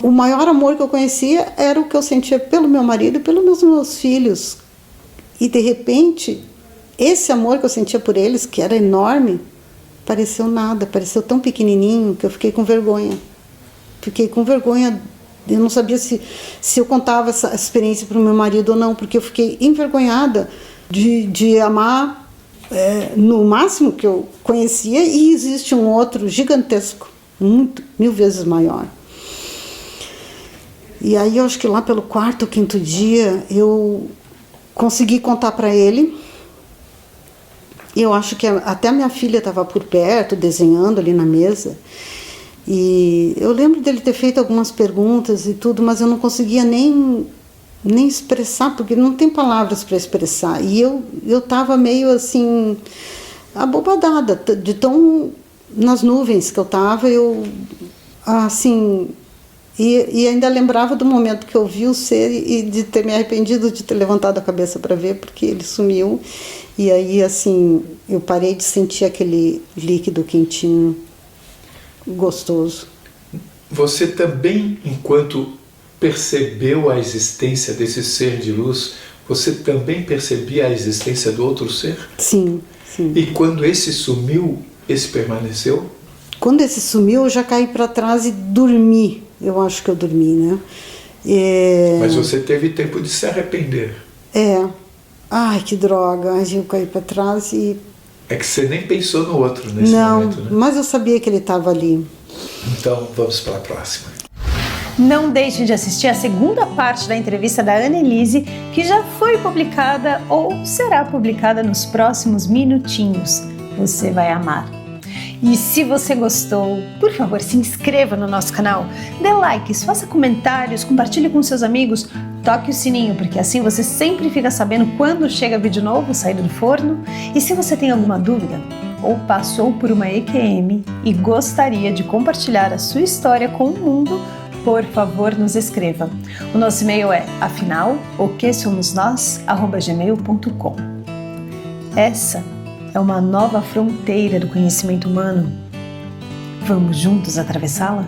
Speaker 3: O maior amor que eu conhecia era o que eu sentia pelo meu marido e pelos meus filhos. E de repente, esse amor que eu sentia por eles, que era enorme, pareceu nada, pareceu tão pequenininho que eu fiquei com vergonha. Fiquei com vergonha, eu não sabia se eu contava essa experiência para o meu marido ou não, porque eu fiquei envergonhada de amar no máximo que eu conhecia, e existe um outro gigantesco, 1000 vezes maior. E aí eu acho que lá pelo 4º ou 5º dia eu consegui contar para ele. Eu acho que até minha filha estava por perto, desenhando ali na mesa. E eu lembro dele ter feito algumas perguntas e tudo, mas eu não conseguia nem expressar, porque não tem palavras para expressar. E eu estava meio assim, abobadada, de tão nas nuvens que eu estava, assim, e ainda lembrava do momento que eu vi o ser e de ter me arrependido de ter levantado a cabeça para ver, porque ele sumiu. E aí, assim, eu parei de sentir aquele líquido quentinho, gostoso.
Speaker 2: Você também, enquanto percebeu a existência desse ser de luz, você também percebia a existência do outro ser?
Speaker 3: Sim, sim.
Speaker 2: E quando esse sumiu, esse permaneceu?
Speaker 3: Quando esse sumiu, eu já caí para trás e dormi. Eu acho que eu dormi, né?
Speaker 2: Mas você teve tempo de se arrepender.
Speaker 3: Ai, que droga. Aí eu caí para trás e...
Speaker 2: É que você nem pensou no outro nesse momento, né?
Speaker 3: Mas eu sabia que ele estava ali.
Speaker 2: Então, vamos para a próxima.
Speaker 1: Não deixe de assistir a segunda parte da entrevista da Annelise, que já foi publicada ou será publicada nos próximos minutinhos. Você vai amar. E se você gostou, por favor, se inscreva no nosso canal, dê likes, faça comentários, compartilhe com seus amigos, toque o sininho, porque assim você sempre fica sabendo quando chega vídeo novo saído do forno. E se você tem alguma dúvida ou passou por uma EQM e gostaria de compartilhar a sua história com o mundo, por favor, nos escreva. O nosso e-mail é afinal.oquesomosnós@gmail.com. Essa é uma nova fronteira do conhecimento humano. Vamos juntos atravessá-la?